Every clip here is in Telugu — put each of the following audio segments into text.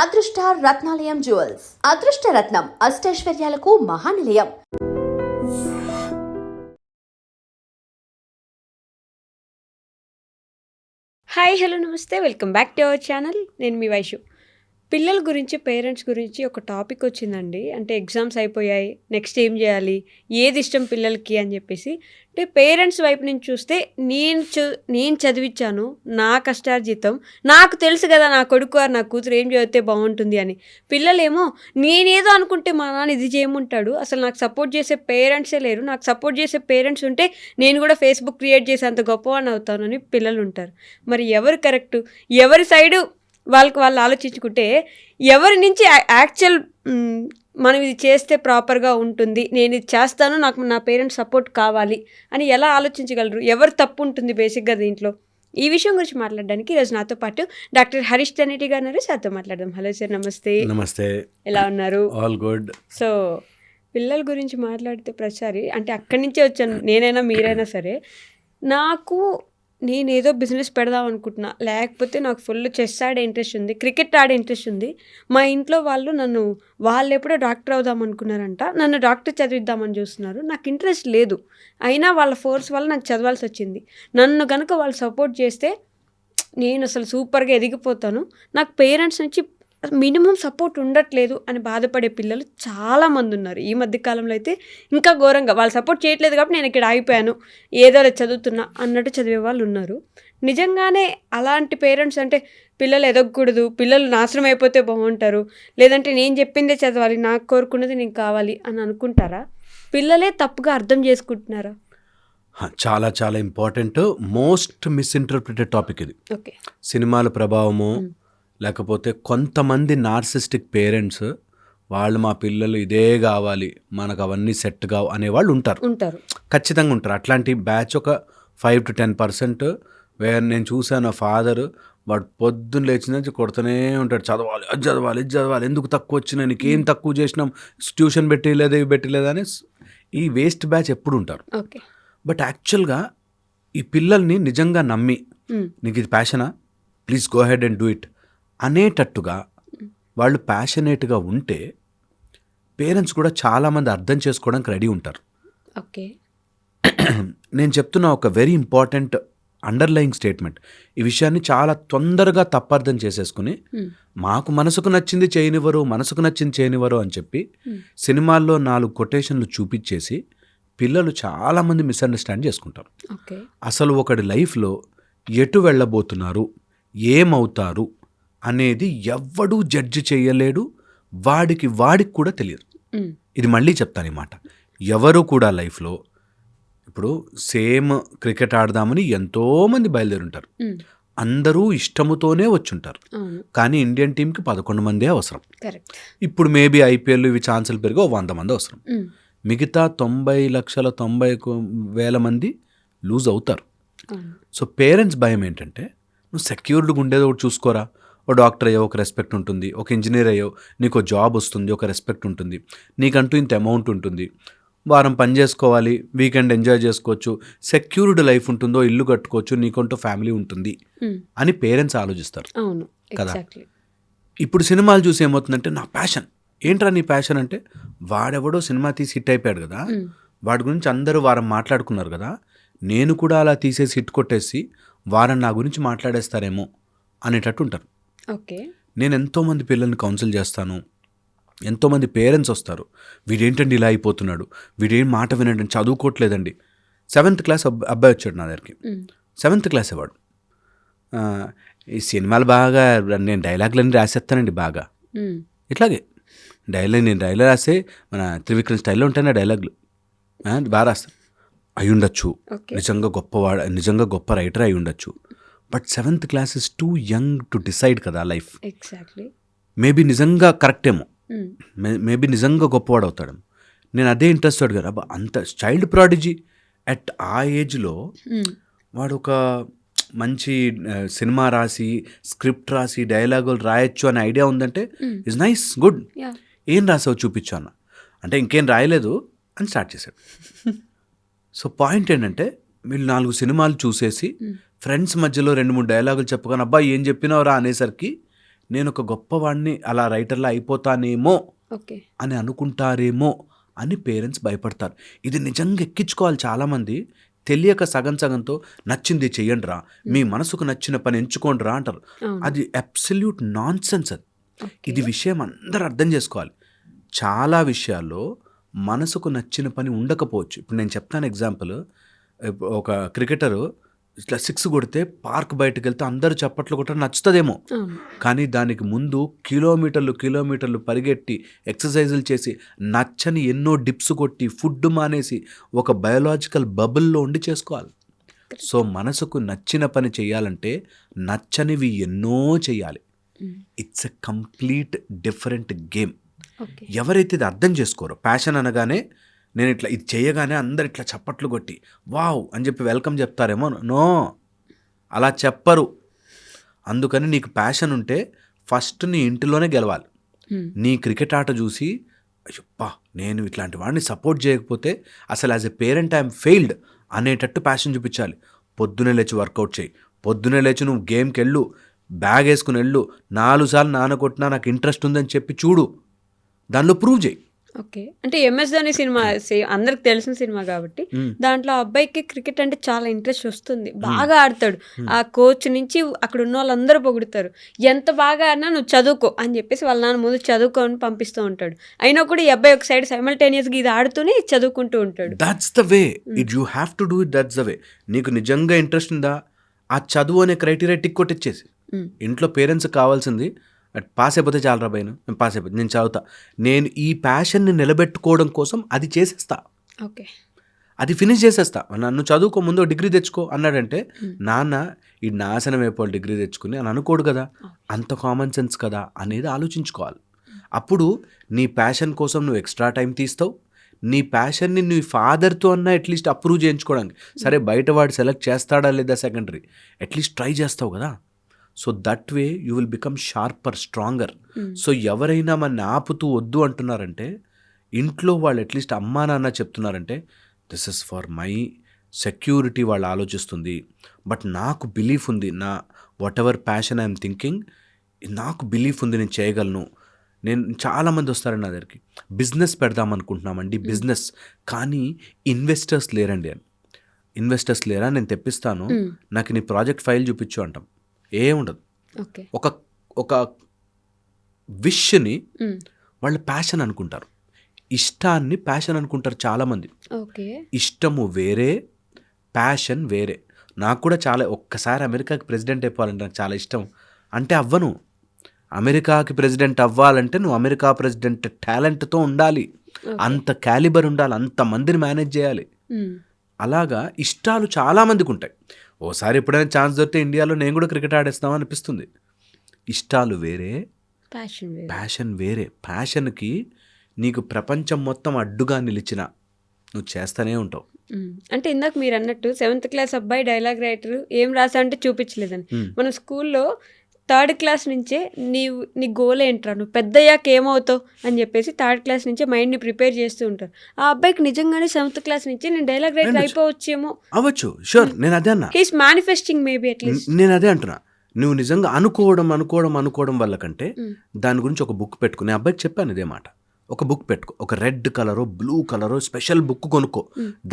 అదృష్ట రత్నాలయం జ్యువెల్స్. అదృష్ట రత్నం అష్టైశ్వర్యాలకు మహానిలయం. హాయ్ హలో నమస్తే, welcome back to our channel. నేను మీ వైషు. పిల్లల గురించి, పేరెంట్స్ గురించి ఒక టాపిక్ వచ్చిందండి. అంటే ఎగ్జామ్స్ అయిపోయాయి, నెక్స్ట్ ఏం చేయాలి, ఏది ఇష్టం పిల్లలకి అని చెప్పేసి. అంటే పేరెంట్స్ వైపు నుంచి చూస్తే నేను చదివించాను, నా కష్టార్జితం, నాకు తెలుసు కదా నా కొడుకు నా కూతురు ఏం చదివితే బాగుంటుంది అని. పిల్లలేమో నేనేదో అనుకుంటే మా నాన్న ఇది చేయమంటాడు, అసలు నాకు సపోర్ట్ చేసే పేరెంట్సే లేరు, నాకు సపోర్ట్ చేసే పేరెంట్స్ ఉంటే నేను కూడా ఫేస్బుక్ క్రియేట్ చేసే అంత గొప్పవాడిని అవుతానని పిల్లలు ఉంటారు. మరి ఎవరు కరెక్టు, ఎవరి సైడు వాళ్ళు ఆలోచించుకుంటే, ఎవరి నుంచి యాక్చువల్ మనం ఇది చేస్తే ప్రాపర్గా ఉంటుంది, నేను ఇది చేస్తాను, నాకు నా పేరెంట్స్ సపోర్ట్ కావాలి అని ఎలా ఆలోచించగలరు, ఎవరు తప్పు ఉంటుంది బేసిక్గా దీంట్లో? ఈ విషయం గురించి మాట్లాడడానికి ఈరోజు నాతో పాటు డాక్టర్ హరీష్ తనేటి గారు ఉన్నారు. సార్తో మాట్లాడదాం. హలో సార్, నమస్తే. నమస్తే. ఎలా ఉన్నారు? All good. సో పిల్లల గురించి మాట్లాడితే ప్రతిసారి అంటే అక్కడి నుంచే వచ్చాను, నేనైనా మీరైనా సరే. నేనేదో బిజినెస్ పెడదాం అనుకుంటున్నా, లేకపోతే నాకు ఫుల్ చెస్ ఆడే ఇంట్రెస్ట్ ఉంది, క్రికెట్ ఆడే ఇంట్రెస్ట్ ఉంది. మా ఇంట్లో వాళ్ళు ఎప్పుడో డాక్టర్ అవుదాం అనుకున్నారంట, నన్ను డాక్టర్ చదివిద్దామని చూస్తున్నారు. నాకు ఇంట్రెస్ట్ లేదు, అయినా వాళ్ళ ఫోర్స్ వల్ల నాకు చదవాల్సి వచ్చింది. నన్ను కనుక వాళ్ళు సపోర్ట్ చేస్తే నేను అసలు సూపర్గా ఎదిగిపోతాను. నాకు పేరెంట్స్ నుంచి మినిమం సపోర్ట్ ఉండట్లేదు అని బాధపడే పిల్లలు చాలామంది ఉన్నారు. ఈ మధ్యకాలంలో అయితే ఇంకా ఘోరంగా, వాళ్ళు సపోర్ట్ చేయట్లేదు కాబట్టి నేను ఇక్కడ ఆగిపోయాను, ఏదో చదువుతున్నా అన్నట్టు చదివే వాళ్ళు ఉన్నారు. నిజంగానే అలాంటి పేరెంట్స్ అంటే పిల్లలు ఎదగకూడదు, పిల్లలు నాశనం అయిపోతే బాగుంటారు, లేదంటే నేను చెప్పిందే చదవాలి, నాకు కోరుకున్నది నేను కావాలి అని అనుకుంటారా? పిల్లలే తప్పుగా అర్థం చేసుకుంటున్నారా? చాలా చాలా ఇంపార్టెంట్, మోస్ట్ మిస్ఇంటర్ప్రిటెడ్ టాపిక్ ఇది. ఓకే. సినిమాల ప్రభావము, లేకపోతే కొంతమంది నార్సిస్టిక్ పేరెంట్స్, వాళ్ళు మా పిల్లలు ఇదే కావాలి, మనకు అవన్నీ సెట్ కావు అనేవాళ్ళు ఉంటారు. ఖచ్చితంగా ఉంటారు. అట్లాంటి బ్యాచ్ ఒక 5 to 10%. నేను చూశాను, ఫాదర్ వాడు పొద్దున్న లేచిన నుంచి కొడుతూనే ఉంటాడు, చదవాలి, అది చదవాలి, ఇది చదవాలి, ఎందుకు తక్కువ వచ్చినా, నీకేం తక్కువ చేసినాం, ట్యూషన్ పెట్టలేదు, ఇవి పెట్టలేదు అని ఈ వేస్ట్ బ్యాచ్ ఎప్పుడు ఉంటారు. బట్ యాక్చువల్గా ఈ పిల్లల్ని నిజంగా నమ్మి, నీకు ఇది ప్యాషనా, please go ahead and do it అనేటట్టుగా వాళ్ళు ప్యాషనేట్గా ఉంటే పేరెంట్స్ కూడా చాలామంది అర్థం చేసుకోవడానికి రెడీ ఉంటారు. ఓకే. నేను చెప్తున్న ఒక వెరీ ఇంపార్టెంట్ అండర్లయింగ్ స్టేట్మెంట్. ఈ విషయాన్ని చాలా తొందరగా తప్పర్థం చేసేసుకుని, మాకు మనసుకు నచ్చింది చేయనివ్వరు అని చెప్పి సినిమాల్లో 4 కొటేషన్లు చూపించేసి పిల్లలు చాలామంది మిస్అండర్స్టాండ్ చేసుకుంటారు. అసలు ఒకడి లైఫ్లో ఎటు వెళ్ళబోతున్నారు, ఏమవుతారు అనేది ఎవ్వడూ జడ్జి చేయలేడు, వాడికి కూడా తెలియదు. ఇది మళ్ళీ చెప్తాను ఈ మాట. ఎవరు కూడా లైఫ్లో ఇప్పుడు సేమ్ క్రికెట్ ఆడదామని ఎంతోమంది బయలుదేరుంటారు, అందరూ ఇష్టముతోనే వచ్చుంటారు, కానీ ఇండియన్ టీంకి 11 మందే అవసరం. ఇప్పుడు మేబీ ఐపీఎల్ ఇవి ఛాన్సులు పెరిగి 100 మంది అవసరం, మిగతా 90,90,000 మంది లూజ్ అవుతారు. సో పేరెంట్స్ భయం ఏంటంటే, నువ్వు సెక్యూర్డ్గా ఉండేది ఒకటి చూసుకోరా, ఓ డాక్టర్ అయ్యో ఒక రెస్పెక్ట్ ఉంటుంది, ఒక ఇంజనీర్ అయ్యో నీకు జాబ్ వస్తుంది, ఒక రెస్పెక్ట్ ఉంటుంది, నీకంటూ ఇంత అమౌంట్ ఉంటుంది, వారం పని చేసుకోవాలి, వీకెండ్ ఎంజాయ్ చేసుకోవచ్చు, సెక్యూర్డ్ లైఫ్ ఉంటుందో, ఇల్లు కట్టుకోవచ్చు, నీకంటూ ఫ్యామిలీ ఉంటుంది అని పేరెంట్స్ ఆలోచిస్తారు కదా. ఇప్పుడు సినిమాలు చూసి ఏమవుతుందంటే, నా ప్యాషన్ ఏంట్రా, నీ ప్యాషన్ అంటే, వాడెవడో సినిమా తీసి హిట్ అయిపోయాడు కదా, వాడి గురించి అందరూ వారం మాట్లాడుకున్నారు కదా, నేను కూడా అలా తీసేసి హిట్ కొట్టేసి వారం నా గురించి మాట్లాడేస్తారేమో అనేటట్టు ఉంటారు. నేను ఎంతోమంది పిల్లల్ని కౌన్సిల్ చేస్తాను, ఎంతోమంది పేరెంట్స్ వస్తారు, వీడేంటండి ఇలా అయిపోతున్నాడు, వీడేం మాట వినండి, చదువుకోవట్లేదండి. 7th క్లాస్ అబ్బాయి వచ్చాడు నా దగ్గరికి, 7th క్లాస్ వాడు. ఈ సినిమాలు బాగా నేను డైలాగులన్నీ రాసేస్తానండి బాగా, ఇట్లాగే నేను డైలాగ్ రాసే మన త్రివిక్రమ్ స్టైల్లో ఉంటాయి నా డైలాగులు, బాగా రాస్తాను. అయి ఉండొచ్చు, నిజంగా గొప్ప రైటర్ అయి ఉండొచ్చు, but 7th class is two young to decide కదా లైఫ్. మేబీ నిజంగా కరెక్టేమో, మేబీ నిజంగా గొప్పవాడు అవుతాడేమో. నేను అదే ఇంట్రెస్ట్ అడిగారు, అబ్బా అంత చైల్డ్ ప్రాడిజీ అట్ ఆ ఏజ్లో వాడు ఒక మంచి సినిమా రాసి, స్క్రిప్ట్ రాసి, డైలాగులు రాయొచ్చు అనే ఐడియా ఉందంటే ఇస్ నైస్, గుడ్. ఏం రాసావు చూపించు అన్న అంటే, ఇంకేం రాయలేదు అని స్టార్ట్ చేశాడు. సో పాయింట్ ఏంటంటే, వీళ్ళు 4 సినిమాలు చూసేసి ఫ్రెండ్స్ మధ్యలో 2-3 డైలాగులు చెప్పగానే అబ్బా ఏం చెప్పినావురా అనేసరికి నేను ఒక గొప్పవాడిని అలా రైటర్లా అయిపోతానేమో ఓకే. అని అనుకుంటారేమో అని పేరెంట్స్ భయపడతారు. ఇది నిజంగా ఎక్కించుకోవాలి చాలామంది. తెలియక సగం సగంతో నచ్చింది చెయ్యండిరా, మీ మనసుకు నచ్చిన పని ఎంచుకోండిరా అంటారు. అవును. అది అబ్సల్యూట్ నాన్ సెన్స్. అది ఓకే. ఇది విషయం అందరూ అర్థం చేసుకోవాలి. చాలా విషయాల్లో మనసుకు నచ్చిన పని ఉండకపోవచ్చు. ఇప్పుడు నేను చెప్తాను ఎగ్జాంపుల్. ఒక క్రికెటరు ఇట్లా 6 కొడితే పార్క్ బయటకు వెళ్తే అందరూ చప్పట్లు కొట్టడం నచ్చుతుందేమో, అవును. కానీ దానికి ముందు కిలోమీటర్లు పరిగెట్టి ఎక్సర్సైజులు చేసి నచ్చని ఎన్నో డిప్స్ కొట్టి ఫుడ్ మానేసి ఒక బయోలాజికల్ బబుల్లో ఉండి చేసుకోవాలి. సో మనసుకు నచ్చిన పని చేయాలంటే నచ్చనివి ఎన్నో చేయాలి. It's a complete different game. Okay. ఎవరైతే ఇది అర్థం చేసుకోరో, ప్యాషన్ అనగానే నేను ఇట్లా ఇది చేయగానే అందరు ఇట్లా చప్పట్లు కొట్టి వావ్ అని చెప్పి వెల్కమ్ చెప్తారేమో. నో, అలా చెప్పరు. అందుకని నీకు ప్యాషన్ ఉంటే ఫస్ట్ నీ ఇంటిలోనే గెలవాలి. నీ క్రికెట్ ఆట చూసి అయ్యప్పా నేను ఇట్లాంటి వాడిని సపోర్ట్ చేయకపోతే అసలు as a parent I'm failed అనేటట్టు ప్యాషన్ చూపించాలి. పొద్దునే లేచి వర్కౌట్ చేయి, పొద్దునే లేచి నువ్వు గేమ్కి వెళ్ళు, బ్యాగ్ వేసుకుని వెళ్ళు, 4 సార్లు నానకొట్టినా నాకు ఇంట్రెస్ట్ ఉందని చెప్పి చూడు, దానిలో ప్రూవ్ చేయి. ఓకే. అంటే ఎంఎస్ ధోని సినిమా అందరికి తెలిసిన సినిమా కాబట్టి దాంట్లో ఆ అబ్బాయికి క్రికెట్ అంటే చాలా ఇంట్రెస్ట్ వస్తుంది, బాగా ఆడతాడు. ఆ కోచ్ నుంచి అక్కడ ఉన్న వాళ్ళందరూ పొగుడుతారు, ఎంత బాగా ఆడినా నువ్వు చదువుకో అని చెప్పేసి వాళ్ళ నాన్న ముందు చదువుకొని పంపిస్తూ ఉంటాడు. అయినా కూడా ఈ అబ్బాయి ఒక సైడ్ సైమల్టేనియస్గా ఇది ఆడుతూనే చదువుకుంటూ ఉంటాడు. That's the way it you have to do it. That's the way. నీకు నిజంగా ఇంట్రెస్ట్ ఉందా, ఆ చదువు అనే క్రైటీరియా టిక్ కొట్టిచ్చేసి. ఇంట్లో పేరెంట్స్ కావాల్సింది పాస్ అయిపోతే చాలా రాబాయి, నేను పాస్ అయిపోతే నేను చదువుతా, నేను ఈ ప్యాషన్ని నిలబెట్టుకోవడం కోసం అది చేసేస్తా, ఓకే, అది ఫినిష్ చేసేస్తా. నన్ను చదువుకో ముందు డిగ్రీ తెచ్చుకో అన్నాడంటే నాన్న ఈ నాశనం అయిపోవాలి డిగ్రీ తెచ్చుకుని అని అనుకోడు కదా. అంత కామన్ సెన్స్ కదా అనేది ఆలోచించుకోవాలి. అప్పుడు నీ ప్యాషన్ కోసం నువ్వు ఎక్స్ట్రా టైం తీస్తావు. నీ ప్యాషన్ని నీ ఫాదర్తో అన్నా అట్లీస్ట్ అప్రూవ్ చేయించుకోవడానికి, సరే బయట వాడు సెలెక్ట్ చేస్తాడా లేదా సెకండరీ, అట్లీస్ట్ ట్రై చేస్తావు కదా. So that way you will become sharper, stronger. So ఎవరైనా మన ఆపుతూ వద్దు అంటున్నారంటే ఇంట్లో వాళ్ళు అట్లీస్ట్ అమ్మా నాన్న చెప్తున్నారంటే this is for my security వాళ్ళు ఆలోచిస్తుంది. బట్ నాకు బిలీఫ్ ఉంది, నా what ever passion I'm thinking, నాకు బిలీఫ్ ఉంది, నేను చేయగలను. నేను చాలామంది వస్తారండి నా దగ్గరికి, బిజినెస్ పెడదాం అనుకుంటున్నామండి, బిజినెస్ కానీ ఇన్వెస్టర్స్ లేరండి అని. ఇన్వెస్టర్స్ లేరా, నేను తెప్పిస్తాను, నాకు నీ ప్రాజెక్ట్ ఫైల్ చూపించు అంటాం. ఏముండదు. ఒక ఒక విష్ని వాళ్ళు ప్యాషన్ అనుకుంటారు, ఇష్టాన్ని ప్యాషన్ అనుకుంటారు చాలామంది. ఇష్టము వేరే, ప్యాషన్ వేరే. నాకు కూడా చాలా, ఒక్కసారి అమెరికాకి ప్రెసిడెంట్ అయిపోవాలంటే నాకు చాలా ఇష్టం, అంటే అవ్వను. అమెరికాకి ప్రెసిడెంట్ అవ్వాలంటే నువ్వు అమెరికా ప్రెసిడెంట్ టాలెంట్తో ఉండాలి, అంత క్యాలిబర్ ఉండాలి, అంతమందిని మేనేజ్ చేయాలి. అలాగా ఇష్టాలు చాలామందికి ఉంటాయి. ఓసారి ఎప్పుడైనా ఛాన్స్ దొరికితే ఇండియాలో నేను కూడా క్రికెట్ ఆడేస్తాం అనిపిస్తుంది. ఇష్టాలు వేరే, ప్యాషన్ వేరే. ప్యాషన్కి నీకు ప్రపంచం మొత్తం అడ్డుగా నిలిచిన నువ్వు చేస్తూనే ఉంటావు. అంటే ఇందాక మీరు అన్నట్టు 7th క్లాస్ అబ్బాయి డైలాగ్ రైటర్ ఏం రాసా అంటే చూపించలేదని, మనం స్కూల్లో 3rd క్లాస్ నుంచే నీ గోల్ ఏంట్రా, నువ్వు పెద్దయ్యాక ఏమవుతావు అని చెప్పేసి 3rd క్లాస్ నుంచే మైండ్ని ప్రిపేర్ చేస్తూ ఉంటారు. ఆ అబ్బాయికి నిజంగానే 7th క్లాస్ నుంచి నేను డైలాగ్ రైటర్ అయిపోవచ్చేమో, అవ్వచ్చు, షూర్. నేను అదే అన్నా, హీస్ మేనిఫెస్టింగ్ మేబీ అట్లీస్ట్. నేను అదే అంటున్నా, నువ్వు నిజంగా అనుకోవడం వల్ల కంటే దాని గురించి ఒక బుక్ పెట్టుకుని, అబ్బాయికి చెప్పాను ఇదే మాట, ఒక బుక్ పెట్టుకో, ఒక రెడ్ కలరో బ్లూ కలరో స్పెషల్ బుక్ కొనుక్కో,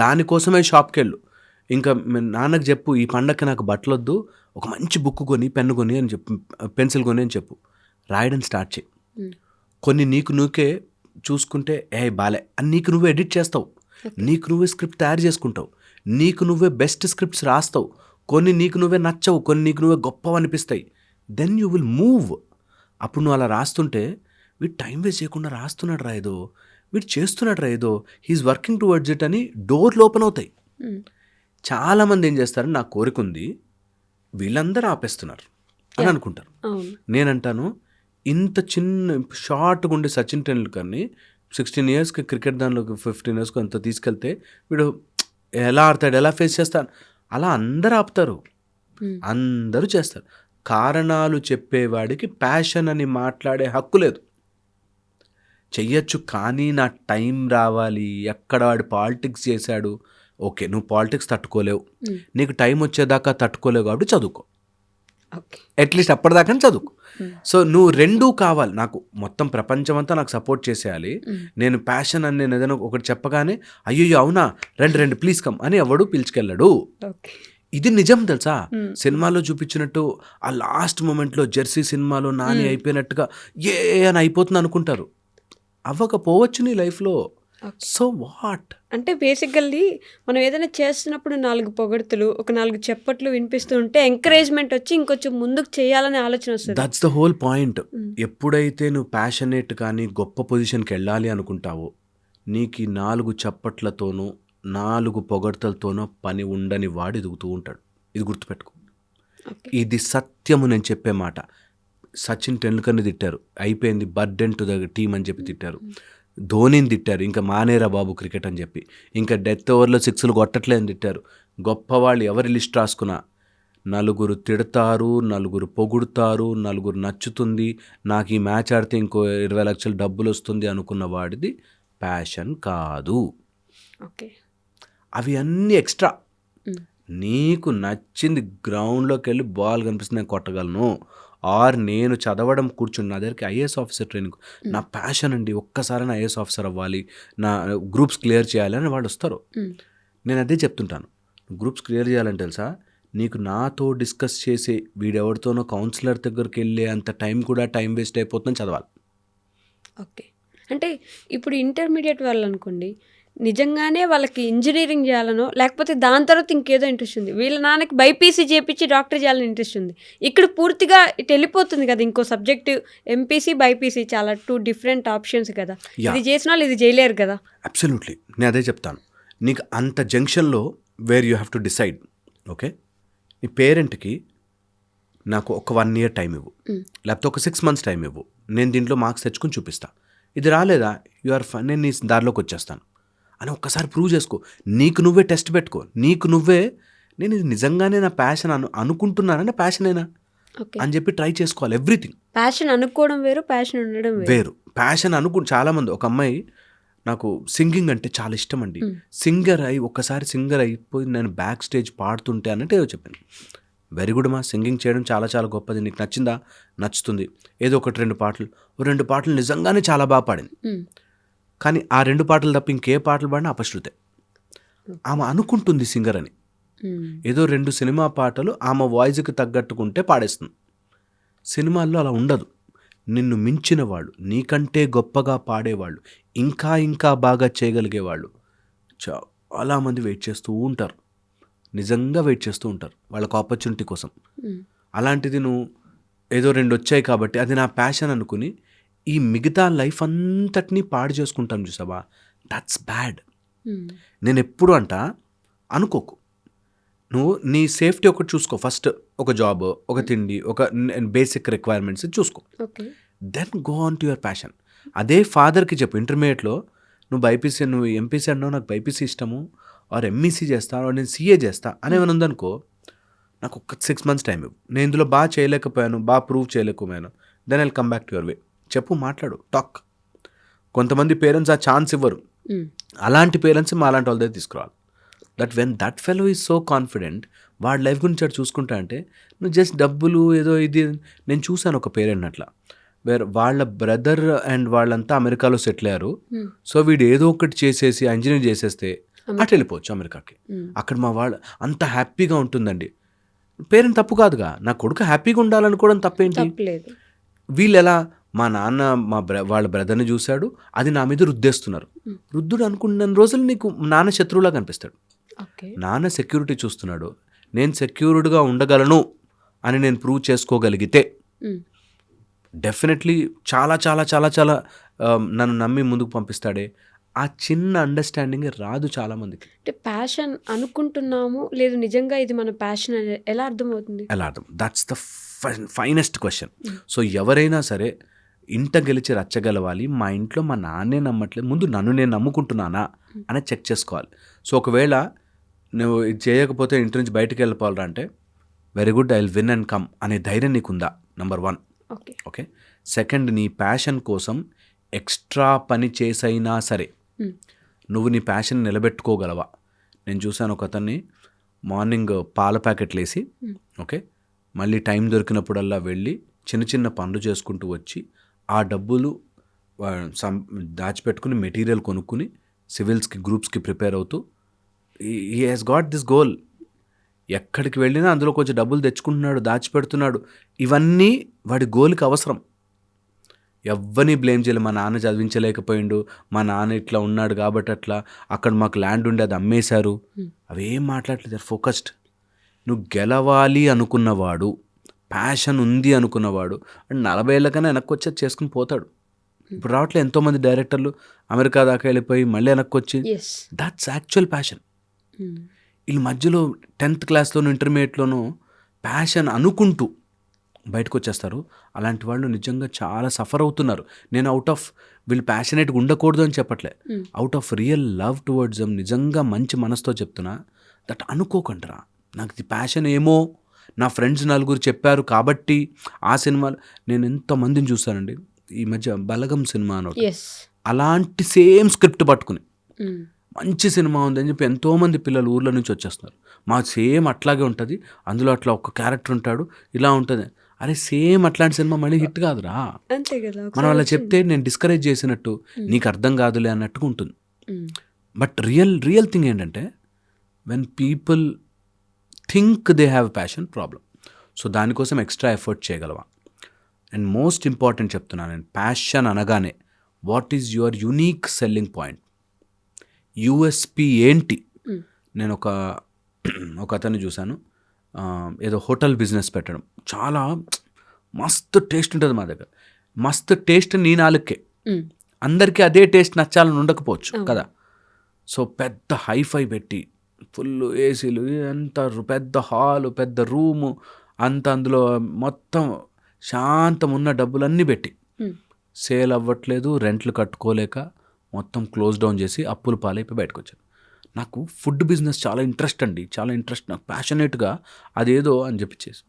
దానికోసమే షాప్కి వెళ్ళు. ఇంకా నాన్నకు చెప్పు ఈ పండగకి నాకు బట్టలు వద్దు, ఒక మంచి బుక్ కొని, పెన్ను కొని అని చెప్పు, పెన్సిల్ కొని అని చెప్పు, రాయడం స్టార్ట్ చేయి. కొన్ని నీకు నువ్వే చూసుకుంటే బాలే అని నీకు నువ్వే ఎడిట్ చేస్తావు, నీకు నువ్వే స్క్రిప్ట్ తయారు చేసుకుంటావు, నీకు నువ్వే బెస్ట్ స్క్రిప్ట్స్ రాస్తావు. కొన్ని నీకు నువ్వే నచ్చవు, కొన్ని నీకు నువ్వే గొప్పవి అనిపిస్తాయి. Then you will move. అప్పుడు నువ్వు అలా రాస్తుంటే వీడు టైం వేస్ట్ చేయకుండా రాస్తున్నాడు రా ఏదో, వీడు చేస్తున్నాడు రా ఏదో, హీఈస్ వర్కింగ్ టువర్డ్స్ ఇట్ అని డోర్లు ఓపెన్ అవుతాయి. చాలామంది ఏం చేస్తారు, నా కోరిక ఉంది వీళ్ళందరూ ఆపేస్తున్నారు అని అనుకుంటారు. నేనంటాను, ఇంత చిన్న షార్ట్గా ఉండే సచిన్ టెండూల్కర్ని 16 ఇయర్స్కి క్రికెట్ దానిలోకి 15 ఇయర్స్కి అంత తీసుకెళ్తే వీడు ఎలా ఆడతాడు, ఎలా ఫేస్ చేస్తాడు, అలా అందరూ ఆపుతారు, అందరూ చేస్తారు. కారణాలు చెప్పేవాడికి ప్యాషన్ అని మాట్లాడే హక్కు లేదు. చెయ్యొచ్చు, కానీ నా టైం రావాలి, ఎక్కడ వాడు పాలిటిక్స్ చేశాడు, ఓకే నువ్వు పాలిటిక్స్ తట్టుకోలేవు, నీకు టైం వచ్చేదాకా తట్టుకోలేవు కాబట్టి చదువుకో, ఓకే. అట్లీస్ట్ అప్పటిదాకా చదువుకు. సో నువ్వు రెండూ కావాలి. నాకు మొత్తం ప్రపంచం అంతా నాకు సపోర్ట్ చేసేయాలి. నేను ప్యాషన్ అని నేను ఏదైనా ఒకటి చెప్పగానే అయ్యో అవునా రండి ప్లీజ్ కమ్ అని ఎవడు పిలుచుకెళ్ళడు. ఓకే. ఇది నిజం తెలుసా. సినిమాలో చూపించినట్టు ఆ లాస్ట్ మూమెంట్లో జెర్సీ సినిమాలో నాని అయిపోయినట్టుగా ఏ అని అయిపోతుంది అనుకుంటారు. అవ్వకపోవచ్చు నీ లైఫ్లో. సో వాట్ అంటే బేసికల్లీ మనం ఏదైనా చేస్తున్నప్పుడు 4 పొగడ్తలు, ఒక 4 చెప్పట్లు వినిపిస్తూ ఉంటే ఎంకరేజ్మెంట్ వచ్చి ఇంకొంచెం ముందుకు చేయాలనే ఆలోచన వస్తుంది. That's the whole point. ఎప్పుడైతే నువ్వు ప్యాషనేట్ కానీ గొప్ప పొజిషన్కి వెళ్ళాలి అనుకుంటావో నీకు ఈ 4 చప్పట్లతోనూ 4 పొగడ్తలతోనో పని ఉండని వాడు ఎదుగుతూ ఉంటాడు. ఇది గుర్తుపెట్టుకో. ఇది సత్యము నేను చెప్పే మాట. సచిన్ టెండూల్కర్ని తిట్టారు, అయిపోయింది బర్డెన్ టు ద టీమ్ అని చెప్పి తిట్టారు. ధోనిని తిట్టారు, ఇంకా మానేరా బాబు క్రికెట్ అని చెప్పి. ఇంకా డెత్ ఓవర్లో 6లు కొట్టట్లే అని తిట్టారు. గొప్పవాళ్ళు ఎవరి లిస్ట్ రాసుకున్నా 4 తిడతారు, 4 పొగుడుతారు, 4 నచ్చుతుంది, నాకు ఈ మ్యాచ్ ఆడితే ఇంకో 20 లక్షలు డబ్బులు వస్తుంది అనుకున్న వాడిది ప్యాషన్ కాదు. ఓకే. అవి అన్నీ ఎక్స్ట్రా. నీకు నచ్చింది గ్రౌండ్లోకి వెళ్ళి బాల్ కనిపిస్తుంది నేను కొట్టగలను, ఆర్ నేను చదవడం కూర్చుని నా దగ్గరికి ఐఏఎస్ ఆఫీసర్ ట్రైనింగ్ నా ప్యాషన్ అండి, ఒక్కసారి నా ఐఏఎస్ ఆఫీసర్ అవ్వాలి, నా గ్రూప్స్ క్లియర్ చేయాలి అని వాళ్ళు వస్తారు. నేను అదే చెప్తుంటాను, గ్రూప్స్ క్లియర్ చేయాలని తెలుసా, నీకు నాతో డిస్కస్ చేసే వీడెవరితోనో కౌన్సిలర్ దగ్గరికి వెళ్ళే అంత టైం కూడా టైం వేస్ట్ అయిపోతుందని చదవాలి. ఓకే. అంటే ఇప్పుడు ఇంటర్మీడియట్ వాళ్ళు అనుకోండి, నిజంగానే వాళ్ళకి ఇంజనీరింగ్ చేయాలనో లేకపోతే దాని తర్వాత ఇంకేదో ఇంట్రెస్ట్ ఉంది, వీళ్ళ నాన్నకి బైపీసీ చేపించి డాక్టర్ చేయాలని ఇంట్రెస్ట్ ఉంది, ఇక్కడ పూర్తిగా ఇటు వెళ్ళిపోతుంది కదా ఇంకో సబ్జెక్ట్. ఎంపీసీ బైపీసీ చాలా 2 డిఫరెంట్ ఆప్షన్స్ కదా. ఇది చేసిన వాళ్ళు ఇది చేయలేరు కదా. అబ్సల్యూట్లీ, నేను అదే చెప్తాను. నీకు అంత జంక్షన్లో where you have to decide. Okay, నీ పేరెంట్కి నాకు ఒక 1 year టైం ఇవ్వు, లేకపోతే ఒక 6 months టైం ఇవ్వు, నేను దీంట్లో మార్క్స్ తెచ్చుకొని చూపిస్తా, ఇది రాలేదా యు ఆర్ ఫైన్, నేను నీ దారిలోకి వచ్చేస్తాను అని ఒక్కసారి ప్రూవ్ చేసుకో. నీకు నువ్వే టెస్ట్ పెట్టుకో, నీకు నువ్వే నేను ఇది నిజంగానే నా ప్యాషన్ అనుకుంటున్నానంటే ప్యాషనేనా అని చెప్పి ట్రై చేసుకోవాలి. ఎవ్రీథింగ్ ప్యాషన్ అనుకోవడం వేరు, ప్యాషన్ ఉండడం వేరు. ప్యాషన్ చాలామంది, ఒక అమ్మాయి నాకు సింగింగ్ అంటే చాలా ఇష్టం అండి, సింగర్ అయి ఒక్కసారి సింగర్ అయిపోయి నేను బ్యాక్ స్టేజ్ పాడుతుంటే అన్నట్టు ఏదో చెప్పాను. వెరీ గుడ్ మా, సింగింగ్ చేయడం చాలా చాలా గొప్పది, నీకు నచ్చిందా, నచ్చుతుంది, ఏదో 1-2 పాటలు, 2 పాటలు నిజంగానే చాలా బాగా పాడింది, కానీ ఆ 2 పాటలు తప్ప ఇంకే పాటలు పాడినా అపశృతే. ఆమె అనుకుంటుంది సింగర్ అని, ఏదో 2 సినిమా పాటలు ఆమె వాయిస్కి తగ్గట్టుకుంటే పాడేస్తుంది. సినిమాల్లో అలా ఉండదు. నిన్ను మించిన వాళ్ళు, నీకంటే గొప్పగా పాడేవాళ్ళు, ఇంకా ఇంకా బాగా చేయగలిగేవాళ్ళు చాలామంది వెయిట్ చేస్తూ ఉంటారు, నిజంగా వెయిట్ చేస్తూ ఉంటారు వాళ్ళకి ఆపర్చునిటీ కోసం. అలాంటిది నువ్వు ఏదో 2 వచ్చాయి కాబట్టి అది నా ప్యాషన్ అనుకుని ఈ మిగతా లైఫ్ అంతటినీ పాడు చేసుకుంటాను చూసావా, దట్స్ బ్యాడ్. నేను ఎప్పుడు అనుకోకు, నువ్వు నీ సేఫ్టీ ఒకటి చూసుకో ఫస్ట్, ఒక జాబ్, ఒక తిండి, ఒక బేసిక్ రిక్వైర్మెంట్స్ చూసుకో, then go on to your passion. అదే ఫాదర్కి చెప్పు, ఇంటర్మీడియట్లో నువ్వు బైపీసీ, నువ్వు ఎంపీసీ అన్నావు, నాకు బైపీసీ ఇష్టము, ఆర్ ఎంఈసీ చేస్తా, ఆర్ నేను సీఏ చేస్తా అని ఏమైనా ఉందనుకో, నాకు ఒక 6 months టైం ఇవ్వు, నేను ఇందులో బాగా చేయలేకపోయాను, బాగా ప్రూవ్ చేయలేకపోయాను, then I will come back to your way. చెప్పు, మాట్లాడు, టాక్. కొంతమంది పేరెంట్స్ ఆ ఛాన్స్ ఇవ్వరు, అలాంటి పేరెంట్స్ మా అలాంటి వాళ్ళ దగ్గర తీసుకురావాలి. That when that fellow is so confident, వాడి లైఫ్ గురించి అటు చూసుకుంటా అంటే నువ్వు జస్ట్ డబ్బులు ఏదో ఇది. నేను చూశాను ఒక పేరెంట్ అట్లా, వేరే వాళ్ళ బ్రదర్ అండ్ వాళ్ళంతా అమెరికాలో సెటిల్ అయ్యారు, సో వీడు ఏదో ఒకటి చేసేసి ఇంజనీర్ చేసేస్తే అటు వెళ్ళిపోవచ్చు అమెరికాకి. అక్కడ మా వాళ్ళు అంత హ్యాపీగా ఉంటుందండి. పేరెంట్ తప్పు కాదుగా, నా కొడుకు హ్యాపీగా ఉండాలనుకోవడం తప్పేంటి. వీళ్ళు ఎలా, మా నాన్న వాళ్ళ బ్రదర్ని చూశాడు, అది నా మీద రుద్దేస్తున్నారు. రుద్దుడు అనుకున్న రోజులు నీకు నాన్న శత్రువులా కనిపిస్తాడు. నాన్న సెక్యూరిటీ చూస్తున్నాడు, నేను సెక్యూర్డ్గా ఉండగలను అని నేను ప్రూవ్ చేసుకోగలిగితే డెఫినెట్లీ చాలా చాలా చాలా చాలా నన్ను నమ్మి ముందుకు పంపిస్తాడే. ఆ చిన్న అండర్స్టాండింగ్ రాదు చాలామందికి. అంటే ప్యాషన్ అనుకుంటున్నాము లేదు నిజంగా ఇది మన ప్యాషన్ అని ఎలా అర్థమవుతుంది? ఎలా అర్థం, that's the finest question. So ఎవరైనా సరే ఇంట గెలిచి రచ్చగలవాలి, మా ఇంట్లో మా నాన్నే నమ్మట్లేదు, ముందు నన్ను నేను నమ్ముకుంటున్నానా అనేది చెక్ చేసుకోవాలి. సో ఒకవేళ నువ్వు ఇది చేయకపోతే ఇంటి నుంచి బయటకు వెళ్ళిపోవాలా అంటే very good, I will win and come అనే ధైర్యం నీకుందా, నెంబర్ 1. ఓకే. సెకండ్, నీ ప్యాషన్ కోసం ఎక్స్ట్రా పని చేసైనా సరే నువ్వు నీ ప్యాషన్ నిలబెట్టుకోగలవా. నేను చూశాను ఒక అతన్ని మార్నింగ్ పాల ప్యాకెట్లు వేసి, ఓకే, మళ్ళీ టైం దొరికినప్పుడల్లా వెళ్ళి చిన్న చిన్న పనులు చేసుకుంటూ వచ్చి ఆ డబ్బులు దాచిపెట్టుకుని మెటీరియల్ కొనుక్కుని సివిల్స్కి గ్రూప్స్కి ప్రిపేర్ అవుతూ he has got this goal. ఎక్కడికి వెళ్ళినా అందులో కొంచెం డబ్బులు తెచ్చుకుంటున్నాడు, దాచిపెడుతున్నాడు. ఇవన్నీ వాడి గోల్కి అవసరం. ఎవ్వరిని బ్లేమ్ చేయలేదు. మా నాన్న చదివించలేకపోయిండు, మా నాన్న ఇట్లా ఉన్నాడు కాబట్టి అట్లా, అక్కడ మాకు ల్యాండ్ ఉండి అది అమ్మేశారు, అవేం మాట్లాడలేదు. ఫోకస్డ్. నువ్వు గెలవాలి అనుకున్నవాడు, ప్యాషన్ ఉంది అనుకున్నవాడు అండ్ 40 ఏళ్ళకైనా వెనక్కి వచ్చి చేసుకుని పోతాడు. ఇప్పుడు రావట్లేదు ఎంతోమంది డైరెక్టర్లు అమెరికా దాకా వెళ్ళిపోయి మళ్ళీ వెనక్కి వచ్చి, దట్స్ యాక్చువల్ ప్యాషన్. వీళ్ళ మధ్యలో 10th క్లాస్లోనూ ఇంటర్మీడియట్లోనూ ప్యాషన్ అనుకుంటూ బయటకు వచ్చేస్తారు. అలాంటి వాళ్ళు నిజంగా చాలా సఫర్ అవుతున్నారు. నేను అవుట్ ఆఫ్ వీళ్ళు ప్యాషనేట్గా ఉండకూడదు అని చెప్పట్లే, out of real love towards them నిజంగా మంచి మనసుతో చెప్తున్నా. దట్ అనుకోకండిరా, నాకు ఇది ప్యాషన్ ఏమో, నా ఫ్రెండ్స్ 4 చెప్పారు కాబట్టి ఆ సినిమాలు. నేను ఎంతమందిని చూస్తానండి ఈ మధ్య, బలగం సినిమా అని ఒకటి, అలాంటి సేమ్ స్క్రిప్ట్ పట్టుకుని మంచి సినిమా ఉందని చెప్పి ఎంతోమంది పిల్లలు ఊర్ల నుంచి వచ్చేస్తున్నారు. మా సేమ్ అట్లాగే ఉంటుంది, అందులో అట్లా ఒక క్యారెక్టర్ ఉంటాడు, ఇలా ఉంటుంది. అరే సేమ్ అట్లాంటి సినిమా మళ్ళీ హిట్ కాదురా. అంతే కదా, మనం అలా చెప్తే నేను డిస్కరేజ్ చేసినట్టు, నీకు అర్థం కాదులే అన్నట్టుగా ఉంటుంది. బట్ రియల్ థింగ్ ఏంటంటే, when people think they have passion, problem. So దానికోసం ఎక్స్ట్రా ఎఫర్ట్ చేయగలవా? అండ్ మోస్ట్ ఇంపార్టెంట్ చెప్తున్నాను నేను, ప్యాషన్ అనగానే what is your unique selling point, USP ఏంటి? నేను ఒక అతన్ని చూశాను, ఏదో హోటల్ బిజినెస్ పెట్టడం, చాలా మస్తు టేస్ట్ ఉంటుంది మా దగ్గర. మస్తు టేస్ట్ నీ నాలుకే, అందరికీ అదే టేస్ట్ నచ్చాలని ఉండకపోవచ్చు కదా. సో పెద్ద హైఫై పెట్టి, ఫుల్ ఏసీలు, ఎంత పెద్ద హాలు, పెద్ద రూము అంత, అందులో మొత్తం శాంతం ఉన్న డబ్బులన్నీ పెట్టి సేల్ అవ్వట్లేదు, రెంట్లు కట్టుకోలేక మొత్తం క్లోజ్ డౌన్ చేసి అప్పులు పాలైపోయి బయటకు వచ్చాను. నాకు ఫుడ్ బిజినెస్ చాలా ఇంట్రెస్ట్ అండి, చాలా ఇంట్రెస్ట్, నాకు ప్యాషనేట్గా అదేదో అని చెప్పిచ్చేసి.